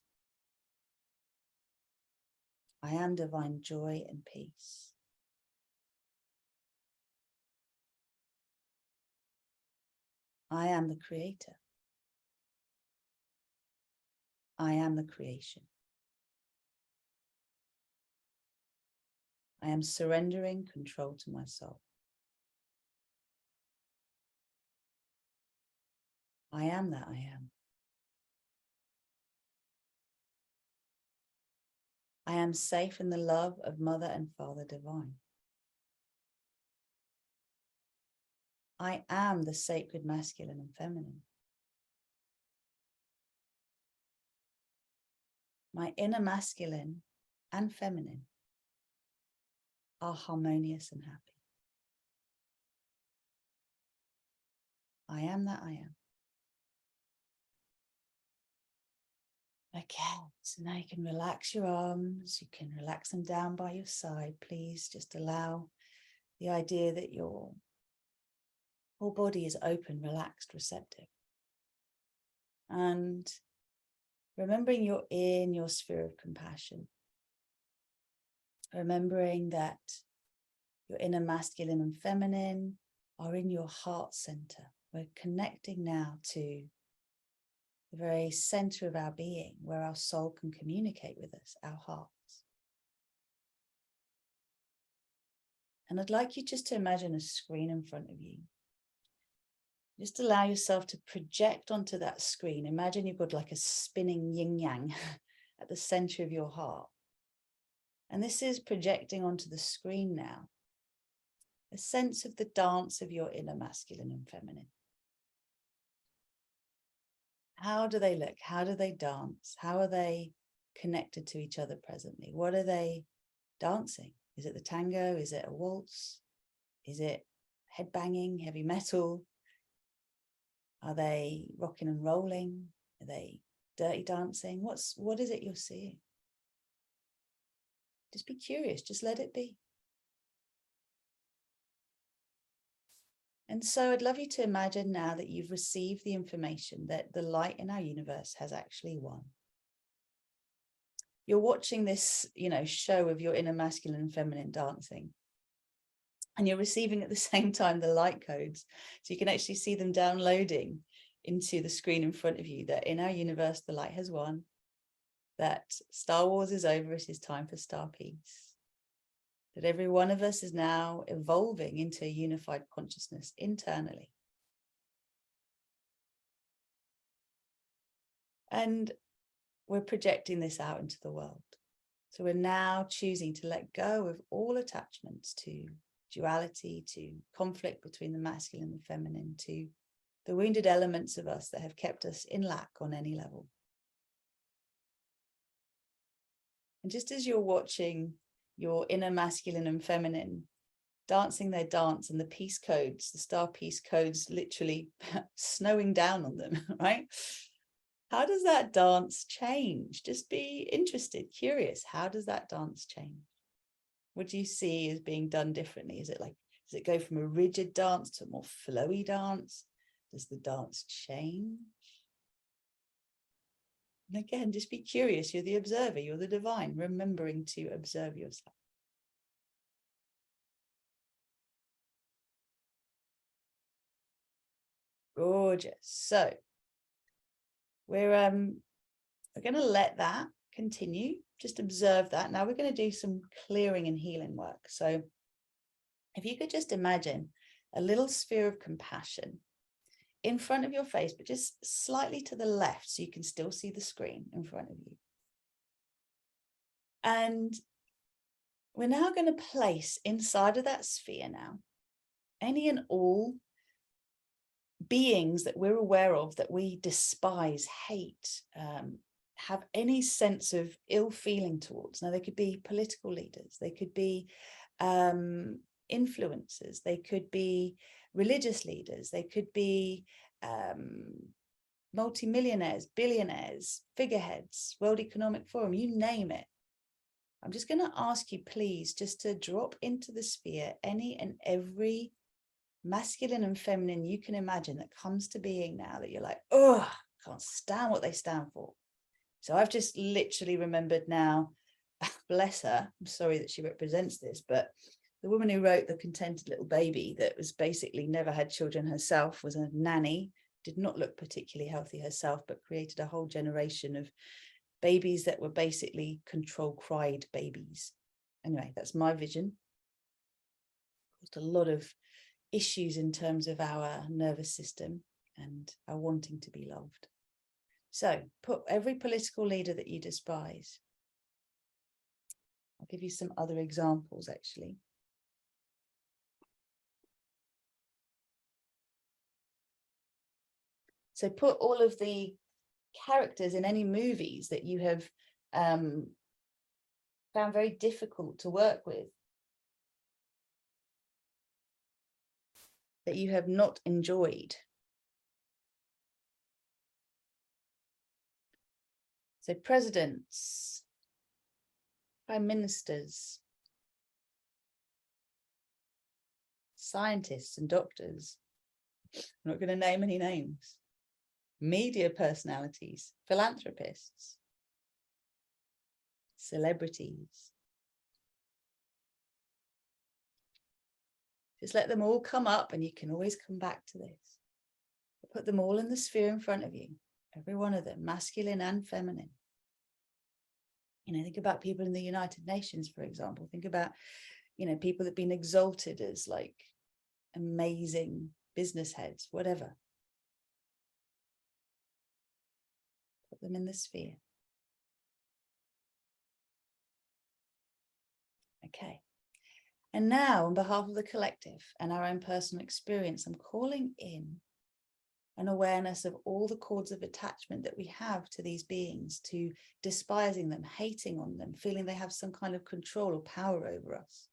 I am divine joy and peace. I am the creator. I am the creation. I am surrendering control to my soul. I am that I am. I am safe in the love of Mother and Father Divine. I am the sacred masculine and feminine. My inner masculine and feminine are harmonious and happy. I am that I am. Okay, so now you can relax your arms, you can relax them down by your side. Please just allow the idea that your whole body is open, relaxed, receptive. And remembering you're in your sphere of compassion. Remembering that your inner masculine and feminine are in your heart center. We're connecting now to the very center of our being, where our soul can communicate with us, our hearts. And I'd like you just to imagine a screen in front of you. Just allow yourself to project onto that screen. Imagine you've got like a spinning yin-yang at the center of your heart. And this is projecting onto the screen now a sense of the dance of your inner masculine and feminine. How do they look? How do they dance? How are they connected to each other presently? What are they dancing? Is it the tango? Is it a waltz? Is it headbanging, heavy metal? Are they rocking and rolling? Are they dirty dancing? What is it you're seeing? Just be curious, just let it be. And so I'd love you to imagine now that you've received the information that the light in our universe has actually won. You're watching this, show of your inner masculine and feminine dancing. And you're receiving at the same time the light codes. So you can actually see them downloading into the screen in front of you, that in our universe, the light has won, that Star Wars is over, it is time for Star Peace. That every one of us is now evolving into a unified consciousness internally. And we're projecting this out into the world. So we're now choosing to let go of all attachments to duality, to conflict between the masculine and the feminine, to the wounded elements of us that have kept us in lack on any level. And just as you're watching your inner masculine and feminine dancing their dance, and the peace codes, the star peace codes, literally snowing down on them, right? How does that dance change? Just be interested, curious. How does that dance change? What do you see as being done differently? Does it go from a rigid dance to a more flowy dance? Does the dance change? And again, just be curious. You're the observer, you're the divine, remembering to observe yourself. Gorgeous. So we're going to let that continue. Just observe that. Now we're going to do some clearing and healing work. So if you could just imagine a little sphere of compassion in front of your face, but just slightly to the left so you can still see the screen in front of you. And we're now going to place inside of that sphere now any and all beings that we're aware of that we despise, hate, have any sense of ill feeling towards. Now, they could be political leaders, they could be influencers, they could be religious leaders, they could be multimillionaires, billionaires, figureheads, World Economic Forum, you name it. I'm just going to ask you, please, just to drop into the sphere any and every masculine and feminine you can imagine that comes to being now that you're like, oh, can't stand what they stand for. So I've just literally remembered now, bless her, I'm sorry that she represents this, but the woman who wrote The Contented Little Baby, that was basically never had children herself, was a nanny, did not look particularly healthy herself, but created a whole generation of babies that were basically control-cried babies. Anyway, that's my vision. Caused a lot of issues in terms of our nervous system and our wanting to be loved. So put every political leader that you despise. I'll give you some other examples, actually. So put all of the characters in any movies that you have found very difficult to work with, that you have not enjoyed. So presidents, prime ministers, scientists and doctors. I'm not going to name any names. Media personalities, philanthropists, celebrities. Just let them all come up, and you can always come back to this. Put them all in the sphere in front of you, every one of them, masculine and feminine. Think about people in the United Nations, for example. Think about, people that have been exalted as like amazing business heads, whatever. Put them in the sphere. Okay. And now, on behalf of the collective and our own personal experience, I'm calling in an awareness of all the cords of attachment that we have to these beings, to despising them, hating on them, feeling they have some kind of control or power over us.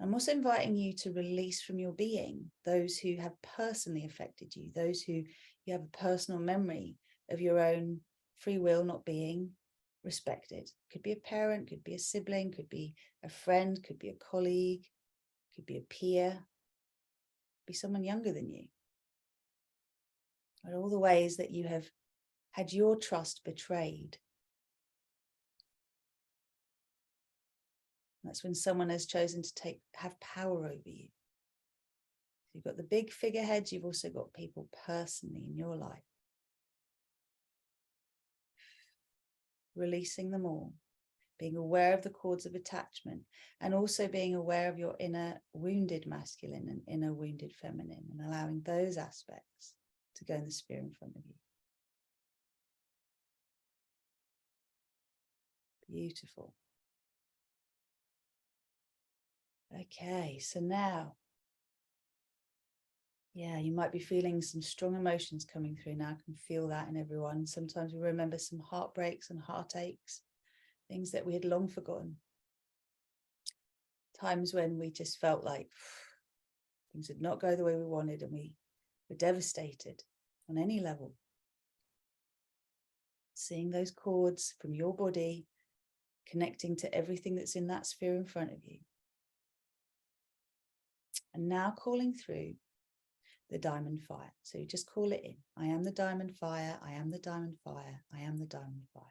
I'm also inviting you to release from your being those who have personally affected you, those who you have a personal memory of your own free will not being respected. Could be a parent, could be a sibling, could be a friend, could be a colleague, could be a peer, could be someone younger than you. And all the ways that you have had your trust betrayed. That's when someone has chosen to have power over you. You've got the big figureheads, you've also got people personally in your life. Releasing them all, being aware of the cords of attachment, and also being aware of your inner wounded masculine and inner wounded feminine, and allowing those aspects to go in the sphere in front of you. Beautiful. Okay, so now, you might be feeling some strong emotions coming through now. I can feel that in everyone. Sometimes we remember some heartbreaks and heartaches, things that we had long forgotten. Times when we just felt like things did not go the way we wanted and we were devastated on any level. Seeing those cords from your body connecting to everything that's in that sphere in front of you. And now calling through the diamond fire. So you just call it in. I am the diamond fire. I am the diamond fire. I am the diamond fire.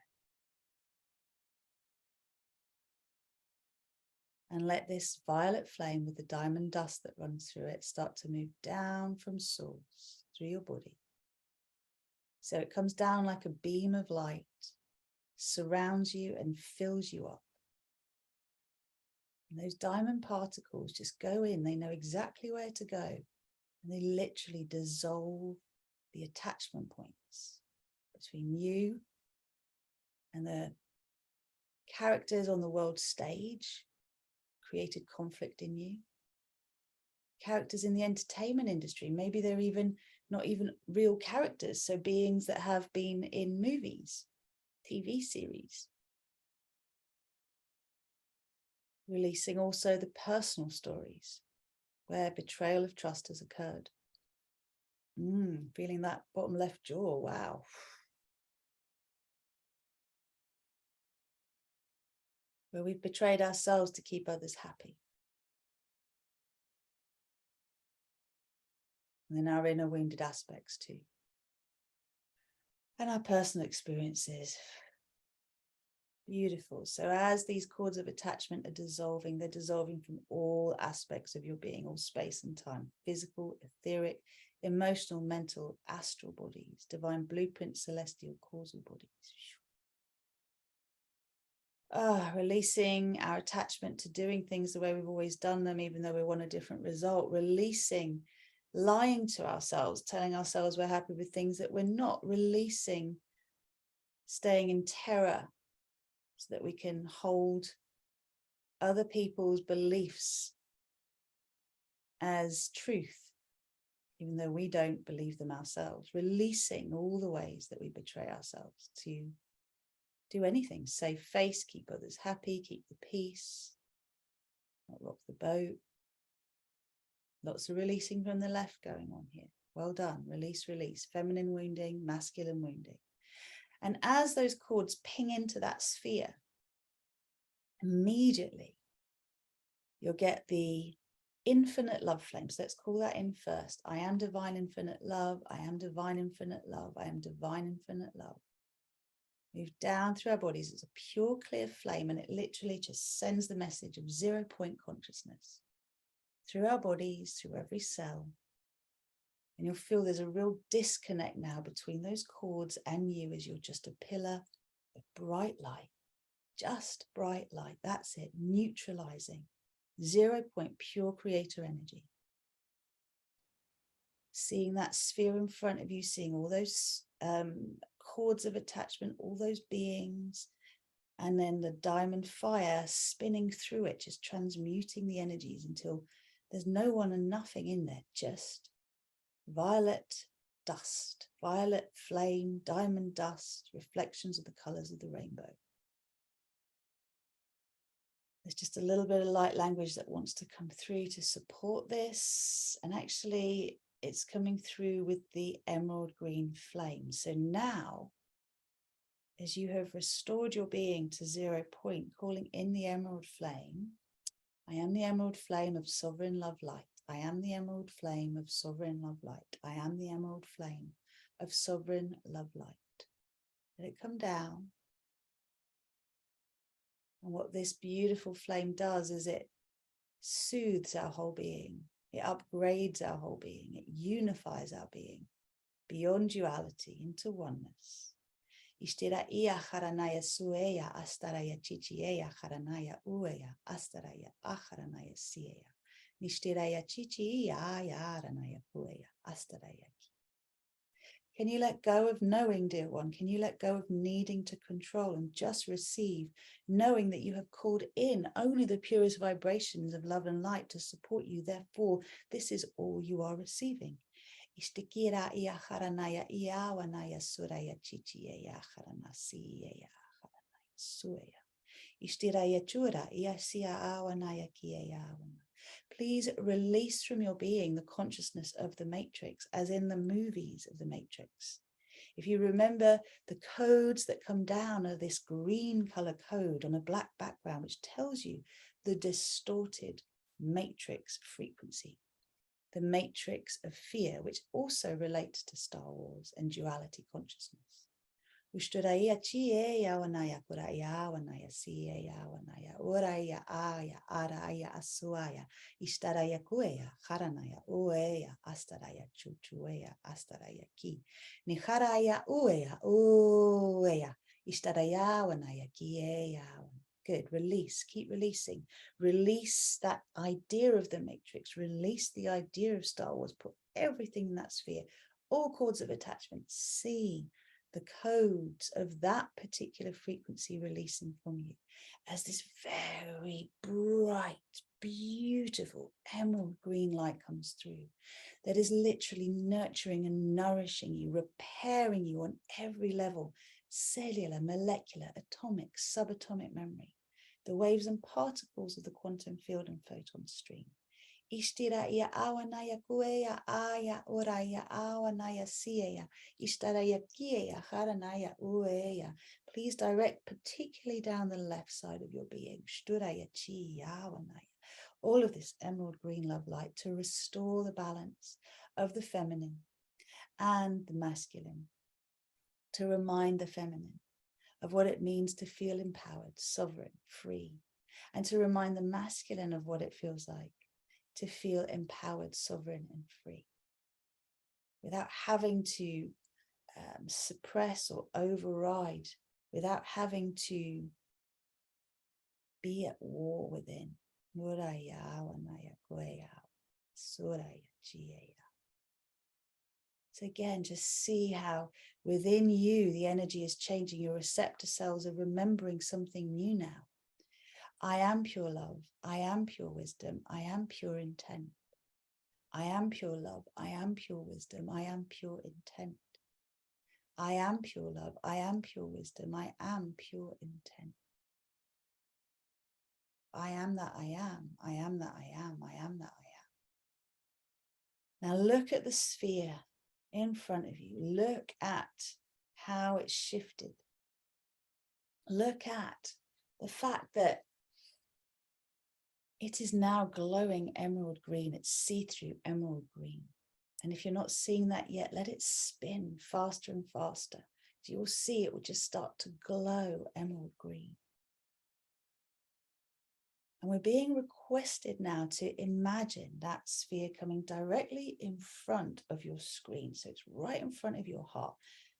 And let this violet flame with the diamond dust that runs through it start to move down from source through your body. So it comes down like a beam of light, surrounds you and fills you up. And those diamond particles just go in. They know exactly where to go. And they literally dissolve the attachment points between you and the characters on the world stage, created conflict in you. Characters in the entertainment industry, maybe they're not even real characters, so beings that have been in movies, TV series. Releasing also the personal stories where betrayal of trust has occurred. Feeling that bottom left jaw, wow. Where we've betrayed ourselves to keep others happy. And then our inner wounded aspects too. And our personal experiences. Beautiful. So as these cords of attachment are dissolving, they're dissolving from all aspects of your being, all space and time, physical, etheric, emotional, mental, astral bodies, divine blueprint, celestial, causal bodies. Releasing our attachment to doing things the way we've always done them, even though we want a different result. Releasing lying to ourselves, telling ourselves we're happy with things that we're not. Releasing staying in terror so that we can hold other people's beliefs as truth, even though we don't believe them ourselves. Releasing all the ways that we betray ourselves to do anything, save face, keep others happy, keep the peace, not rock the boat. Lots of releasing from the left going on here. Well done. Release, release. Feminine wounding, masculine wounding. And as those cords ping into that sphere, immediately you'll get the infinite love flame. So let's call that in first. I am divine infinite love. I am divine infinite love. I am divine infinite love. Move down through our bodies. It's a pure, clear flame, and it literally just sends the message of 0 point consciousness through our bodies, through every cell. And you'll feel there's a real disconnect now between those cords and you, as you're just a pillar of bright light, just bright light. That's it, neutralizing 0 point pure creator energy. Seeing that sphere in front of you, seeing all those cords of attachment, all those beings, And then the diamond fire spinning through it, just transmuting the energies until there's no one and nothing in there, just violet dust, violet flame, diamond dust, reflections of the colors of the rainbow. There's just a little bit of light language that wants to come through to support this. And actually, it's coming through with the emerald green flame. So now, as you have restored your being to 0 point, calling in the emerald flame, I am the emerald flame of sovereign love light. I am the emerald flame of sovereign love light. I am the emerald flame of sovereign love light. Let it come down. And what this beautiful flame does is it soothes our whole being. It upgrades our whole being. It unifies our being beyond duality into oneness. Ishtira ia haranaya sueya astaraya chichieya haranaya ueya astaraya aharanaya sieya. Nishtiraya chichiya ayaranaya pueya astaraya. Can you let go of knowing, dear one? Can you let go of needing to control and just receive, knowing that you have called in only the purest vibrations of love and light to support you? Therefore, this is all you are receiving. Ishtikira ia haranaya iawanaya suraya chichiya haranasiya haranaya suya. Ishtiraya chura ia sia awanaya kiyawana. Please release from your being the consciousness of the matrix, as in the movies of the matrix. If you remember, the codes that come down are this green color code on a black background, which tells you the distorted matrix frequency, the matrix of fear, which also relates to Star Wars and duality consciousness. Ushturaya chiye yawanaya kuraya wanaya siye yawanaya uraya aya araya asuaya ishtaraya kueya haranaya ueya astaraya chuchueya astaraya ki niharaya ueya ishtaraya wanaya kiye yawan. Good. Release. Keep releasing. Release that idea of the matrix. Release the idea of Star Wars. Put everything in that sphere. All cords of attachment. See the codes of that particular frequency releasing from you as this very bright, beautiful emerald green light comes through that is literally nurturing and nourishing you, repairing you on every level, cellular, molecular, atomic, subatomic memory, the waves and particles of the quantum field and photon stream. Ishtira ia awanaya kueya aya oraya awanaya sieya ishtaraya kieya haranaya ueya. Please direct particularly down the left side of your being. Shturaya chi awanaya. All of this emerald green love light to restore the balance of the feminine and the masculine, to remind the feminine of what it means to feel empowered, sovereign, free, and to remind the masculine of what it feels like to feel empowered, sovereign, and free, without having to suppress or override, without having to be at war within. So again, just see how within you the energy is changing. Your receptor cells are remembering something new now. I am pure love. I am pure wisdom. I am pure intent. I am pure love. I am pure wisdom. I am pure intent. I am pure love. I am pure wisdom. I am pure intent. I am that I am. I am that I am. I am that I am. Now look at the sphere in front of you. Look at how it's shifted. Look at the fact that it is now glowing emerald green. It's see-through emerald green. And if you're not seeing that yet, let it spin faster and faster. So you'll see it will just start to glow emerald green. And we're being requested now to imagine that sphere coming directly in front of your screen. So it's right in front of your heart.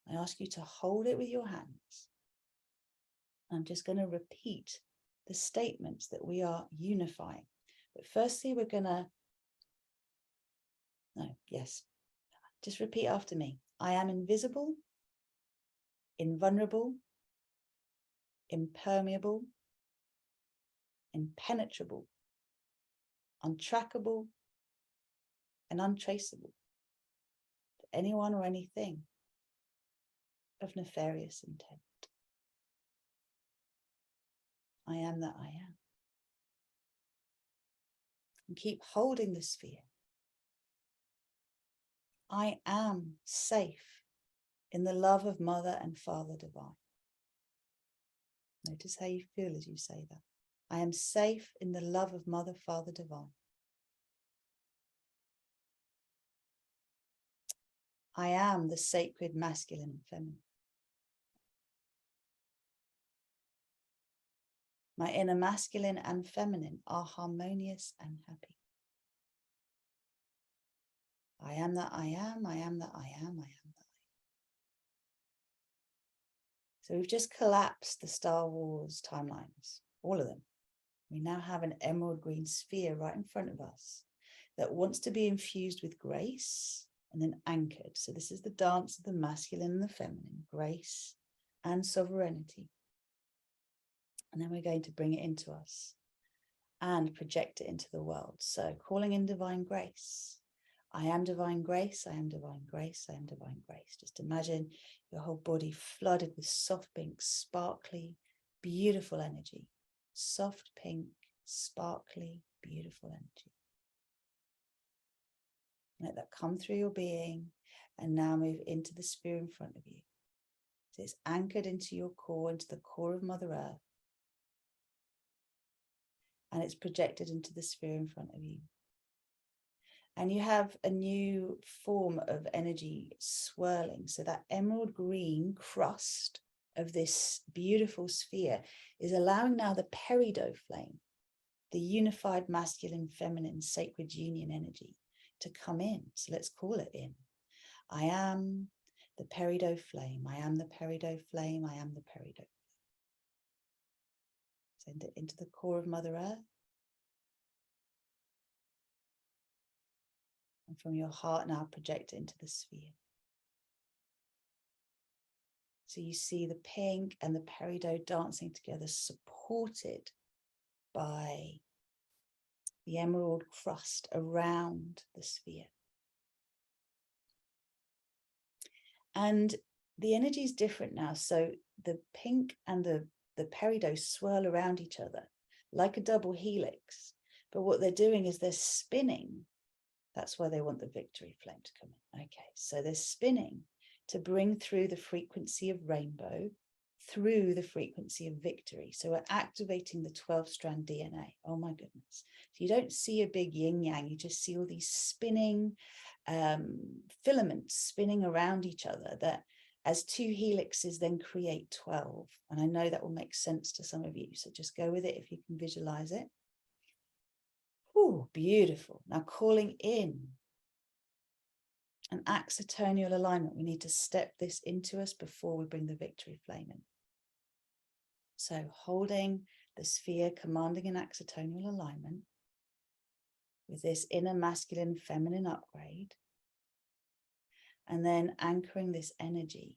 I ask you to hold it with your hands. I'm just going to repeat the statements that we are unifying. But firstly, we're going to, just repeat after me. I am invisible, invulnerable, impermeable, impenetrable, untrackable, and untraceable to anyone or anything of nefarious intent. I am that I am. And keep holding the sphere. I am safe in the love of Mother and Father Divine. Notice how you feel as you say that. I am safe in the love of Mother, Father Divine. I am the sacred masculine and feminine. My inner masculine and feminine are harmonious and happy. I am that I am, I am that I am, I am that I am. So we've just collapsed the Star Wars timelines, all of them. We now have an emerald green sphere right in front of us that wants to be infused with grace and then anchored. So this is the dance of the masculine and the feminine, grace and sovereignty. And then we're going to bring it into us and project it into the world. So calling in divine grace. I am divine grace, I am divine grace, I am divine grace. Just imagine your whole body flooded with soft pink, sparkly, beautiful energy. Soft pink, sparkly, beautiful energy. Let that come through your being and now move into the sphere in front of you. So it's anchored into your core, into the core of Mother Earth. And it's projected into the sphere in front of you. And you have a new form of energy swirling. So that emerald green crust of this beautiful sphere is allowing now the peridot flame, the unified masculine, feminine, sacred union energy to come in. So let's call it in. I am the peridot flame. I am the peridot flame. I am the peridot. Send it into the core of Mother Earth. And from your heart now project it into the sphere. So you see the pink and the peridot dancing together, supported by the emerald crust around the sphere. And the energy is different now. So the pink and the peridot swirl around each other like a double helix. But what they're doing is they're spinning. That's why they want the victory flame to come in. Okay, so they're spinning to bring through the frequency of rainbow, through the frequency of victory. So we're activating the 12-strand DNA. Oh my goodness. So you don't see a big yin yang, you just see all these spinning filaments spinning around each other that as two helixes then create 12. And I know that will make sense to some of you. So just go with it if you can visualize it. Oh, beautiful. Now calling in an axatonal alignment. We need to step this into us before we bring the victory flame in. So holding the sphere, commanding an axatonal alignment with this inner masculine, feminine upgrade, and then anchoring this energy.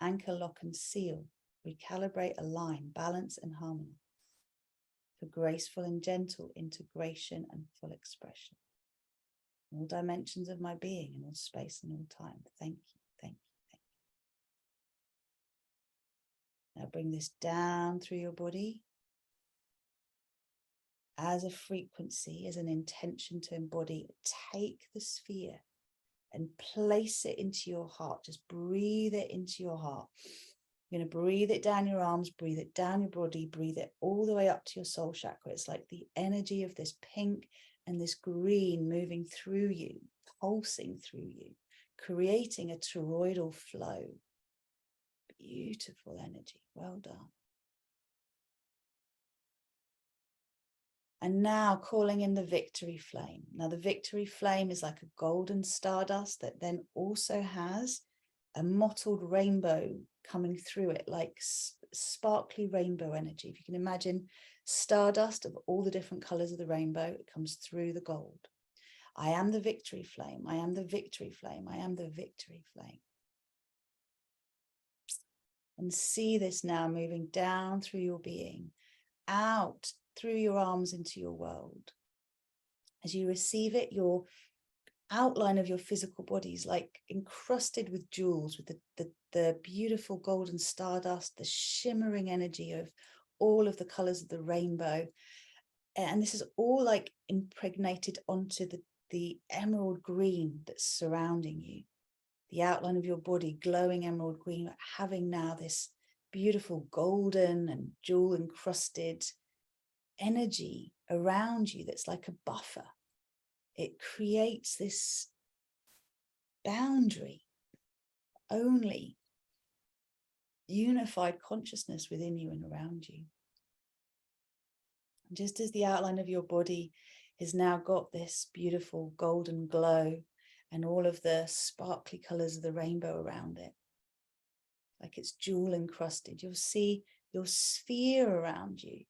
Anchor, lock, and seal. Recalibrate, align, balance, and harmony. For graceful and gentle integration and full expression. All dimensions of my being in all space and all time. Thank you, thank you, thank you. Now bring this down through your body as a frequency, as an intention to embody. Take the sphere and place it into your heart. Just breathe it into your heart. You're going to breathe it down your arms, breathe it down your body, breathe it all the way up to your soul chakra. It's like the energy of this pink and this green moving through you, pulsing through you, creating a toroidal flow. Beautiful energy. Well done. And now calling in the victory flame. Now the victory flame is like a golden stardust that then also has a mottled rainbow coming through it, like sparkly rainbow energy. If you can imagine stardust of all the different colors of the rainbow, it comes through the gold. I am the victory flame. I am the victory flame. I am the victory flame. And see this now moving down through your being, out through your arms into your world. As you receive it, your outline of your physical body is like encrusted with jewels, with the beautiful golden stardust, the shimmering energy of all of the colors of the rainbow. And this is all like impregnated onto the emerald green that's surrounding you. The outline of your body, glowing emerald green, having now this beautiful golden and jewel encrusted energy around you that's like a buffer. It creates this boundary, only unified consciousness within you and around you. And just as the outline of your body has now got this beautiful golden glow and all of the sparkly colors of the rainbow around it, like it's jewel encrusted, you'll see your sphere around you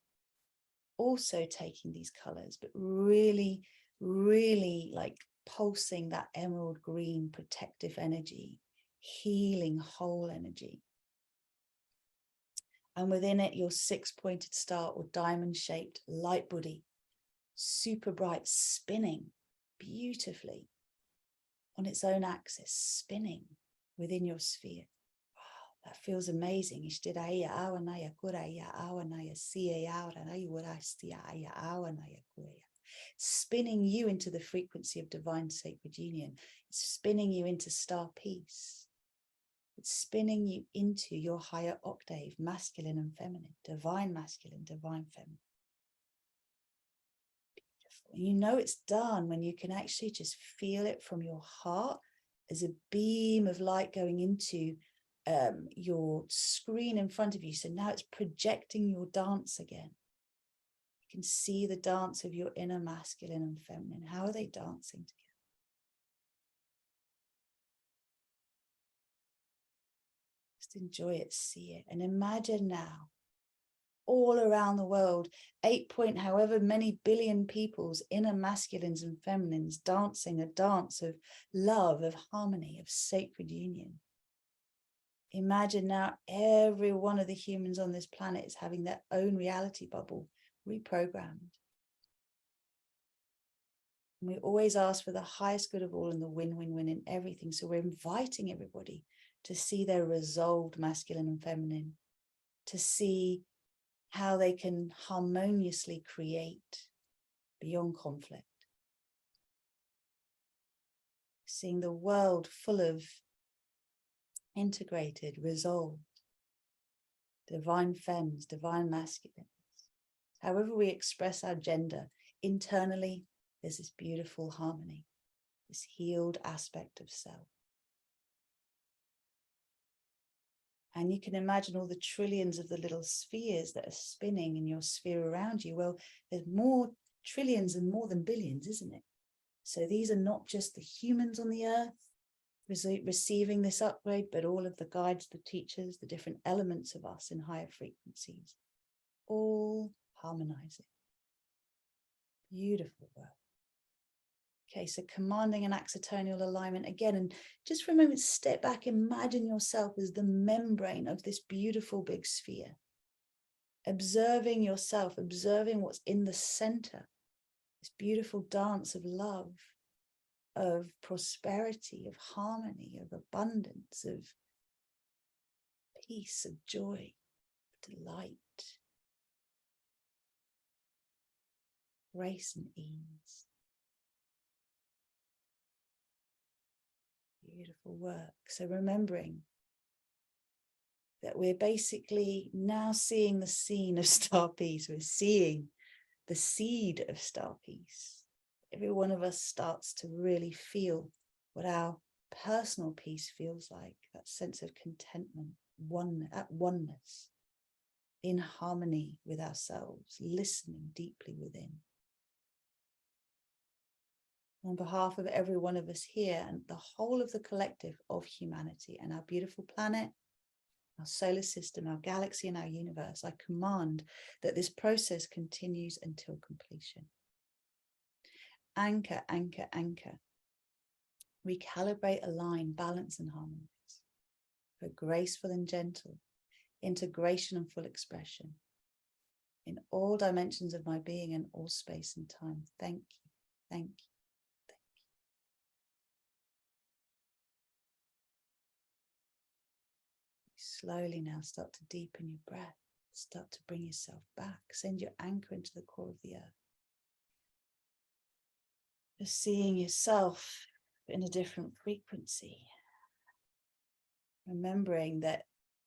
also taking these colors, but really, really like pulsing that emerald green protective energy, healing whole energy. And within it, your 6-pointed star or diamond-shaped light body, super bright, spinning beautifully on its own axis, spinning within your sphere. Wow, that feels amazing. Spinning you into the frequency of divine sacred union. It's spinning you into star peace. It's spinning you into your higher octave, masculine and feminine, divine masculine, divine feminine. Beautiful. And you know it's done when you can actually just feel it from your heart as a beam of light going into your screen in front of you. So now it's projecting your dance again. You can see the dance of your inner masculine and feminine. How are they dancing together? Enjoy it, see it, and imagine now all around the world, 8 however many billion people's inner masculines and feminines dancing a dance of love, of harmony, of sacred union. Imagine now every one of the humans on this planet is having their own reality bubble reprogrammed. And we always ask for the highest good of all and the win-win-win in everything. So we're inviting everybody to see their resolved masculine and feminine, to see how they can harmoniously create beyond conflict. Seeing the world full of integrated, resolved, divine femmes, divine masculines. However we express our gender, internally, there's this beautiful harmony, this healed aspect of self. And you can imagine all the trillions of the little spheres that are spinning in your sphere around you. Well, there's more trillions and more than billions, isn't it? So these are not just the humans on the earth receiving this upgrade, but all of the guides, the teachers, the different elements of us in higher frequencies, all harmonizing. Beautiful work. Okay, so commanding an axotonal alignment again, and just for a moment, step back, imagine yourself as the membrane of this beautiful big sphere. Observing yourself, observing what's in the center, this beautiful dance of love, of prosperity, of harmony, of abundance, of peace, of joy, of delight, grace and ease. Beautiful work. So remembering that we're basically now seeing the scene of star peace. We're seeing the seed of star peace. Every one of us starts to really feel what our personal peace feels like, that sense of contentment, oneness, in harmony with ourselves, listening deeply within. On behalf of every one of us here and the whole of the collective of humanity and our beautiful planet, our solar system, our galaxy and our universe, I command that this process continues until completion. Anchor, anchor, anchor. Recalibrate, align, balance and harmonize. For graceful and gentle, integration and full expression in all dimensions of my being and all space and time. Thank you, thank you. Slowly now start to deepen your breath. Start to bring yourself back. Send your anchor into the core of the earth. Just seeing yourself in a different frequency. Remembering that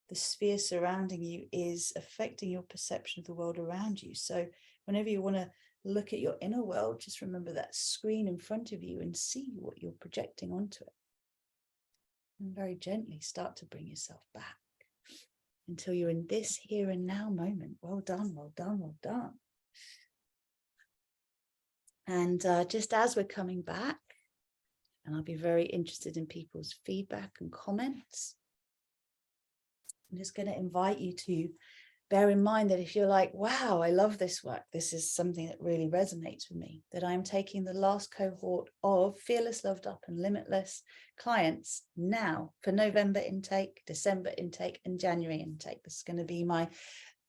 the sphere surrounding you is affecting your perception of the world around you. So whenever you want to look at your inner world, just remember that screen in front of you and see what you're projecting onto it. And very gently start to bring yourself back until you're in this here and now moment. Well done, well done, well done. And just as we're coming back, and I'll be very interested in people's feedback and comments, I'm just going to invite you to bear in mind that if you're like, wow, I love this work, this is something that really resonates with me, that I'm taking the last cohort of Fearless, Loved Up and Limitless clients now for November intake, December intake and January intake. This is going to be my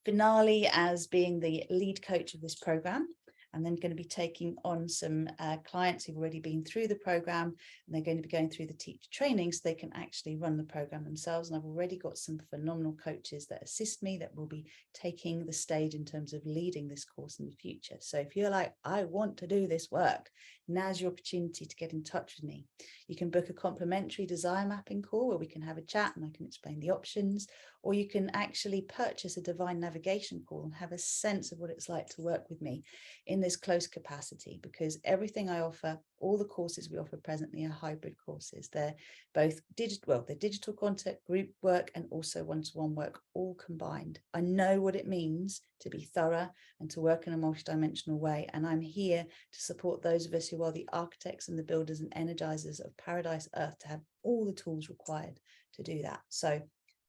finale as being the lead coach of this program. I'm then going to be taking on some clients who've already been through the program, and they're going to be going through the teacher training so they can actually run the program themselves. And I've already got some phenomenal coaches that assist me that will be taking the stage in terms of leading this course in the future. So if you're like, I want to do this work, now's your opportunity to get in touch with me. You can book a complimentary desire mapping call where we can have a chat and I can explain the options, or you can actually purchase a divine navigation call and have a sense of what it's like to work with me in this close capacity, because everything I offer, all the courses we offer presently are hybrid courses. They're both digital content, group work, and also one-to-one work, all combined. I know what it means to be thorough and to work in a multidimensional way, and I'm here to support those of us who are the architects and the builders and energizers of Paradise Earth to have all the tools required to do that. So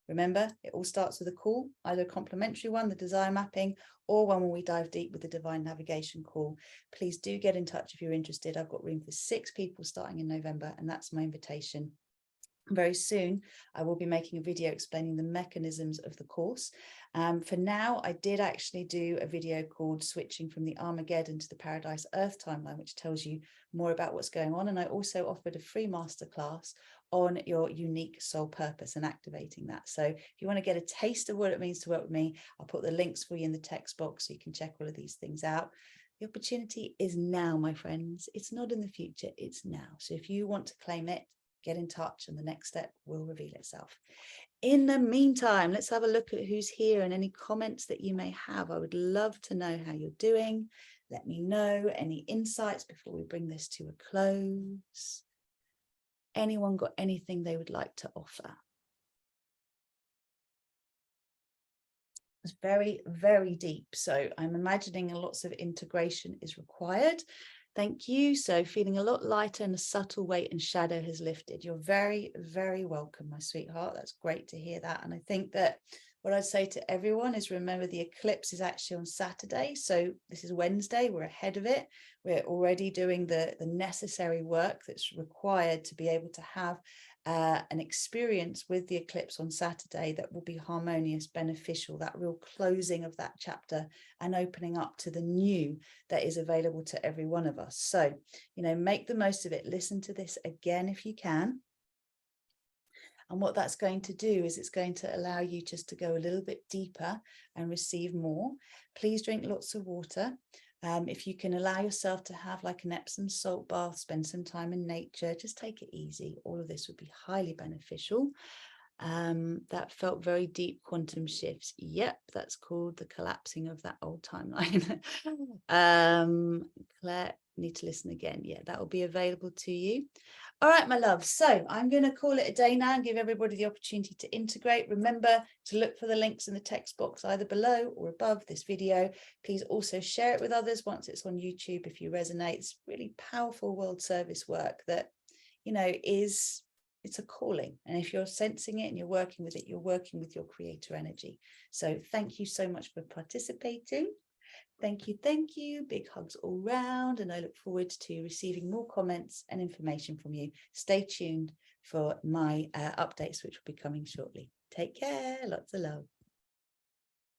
remember, it all starts with a call, either a complimentary one, the desire mapping, or one where we dive deep with the divine navigation call. Please do get in touch if you're interested. I've got room for 6 people starting in November, and that's my invitation. Very soon, I will be making a video explaining the mechanisms of the course. For now, I did actually do a video called Switching from the Armageddon to the Paradise Earth Timeline, which tells you more about what's going on. And I also offered a free masterclass on your unique soul purpose and activating that. So if you want to get a taste of what it means to work with me, I'll put the links for you in the text box so you can check all of these things out. The opportunity is now, my friends. It's not in the future, it's now. So if you want to claim it, get in touch and the next step will reveal itself. In the meantime, let's have a look at who's here and any comments that you may have. I would love to know how you're doing. Let me know any insights before we bring this to a close. Anyone got anything they would like to offer? It's very, very deep. So I'm imagining lots of integration is required. Thank you. So feeling a lot lighter and a subtle weight and shadow has lifted. You're very, very welcome, my sweetheart. That's great to hear that. And I think that what I'd say to everyone is remember the eclipse is actually on Saturday. So this is Wednesday. We're ahead of it. We're already doing the necessary work that's required to be able to have an experience with the eclipse on Saturday that will be harmonious, beneficial, that real closing of that chapter and opening up to the new that is available to every one of us. So, make the most of it. Listen to this again if you can. And what that's going to do is it's going to allow you just to go a little bit deeper and receive more. Please drink lots of water. If you can allow yourself to have like an Epsom salt bath, spend some time in nature, just take it easy. All of this would be highly beneficial. That felt very deep quantum shifts. Yep, that's called the collapsing of that old timeline. Claire, need to listen again. Yeah, that will be available to you. All right, my love. So I'm going to call it a day now and give everybody the opportunity to integrate. Remember to look for the links in the text box either below or above this video. Please also share it with others once it's on YouTube if you resonate. It's really powerful world service work that, it's a calling. And if you're sensing it and you're working with it, you're working with your creator energy. So thank you so much for participating. Thank you. Thank you. Big hugs all round. And I look forward to receiving more comments and information from you. Stay tuned for my updates, which will be coming shortly. Take care. Lots of love.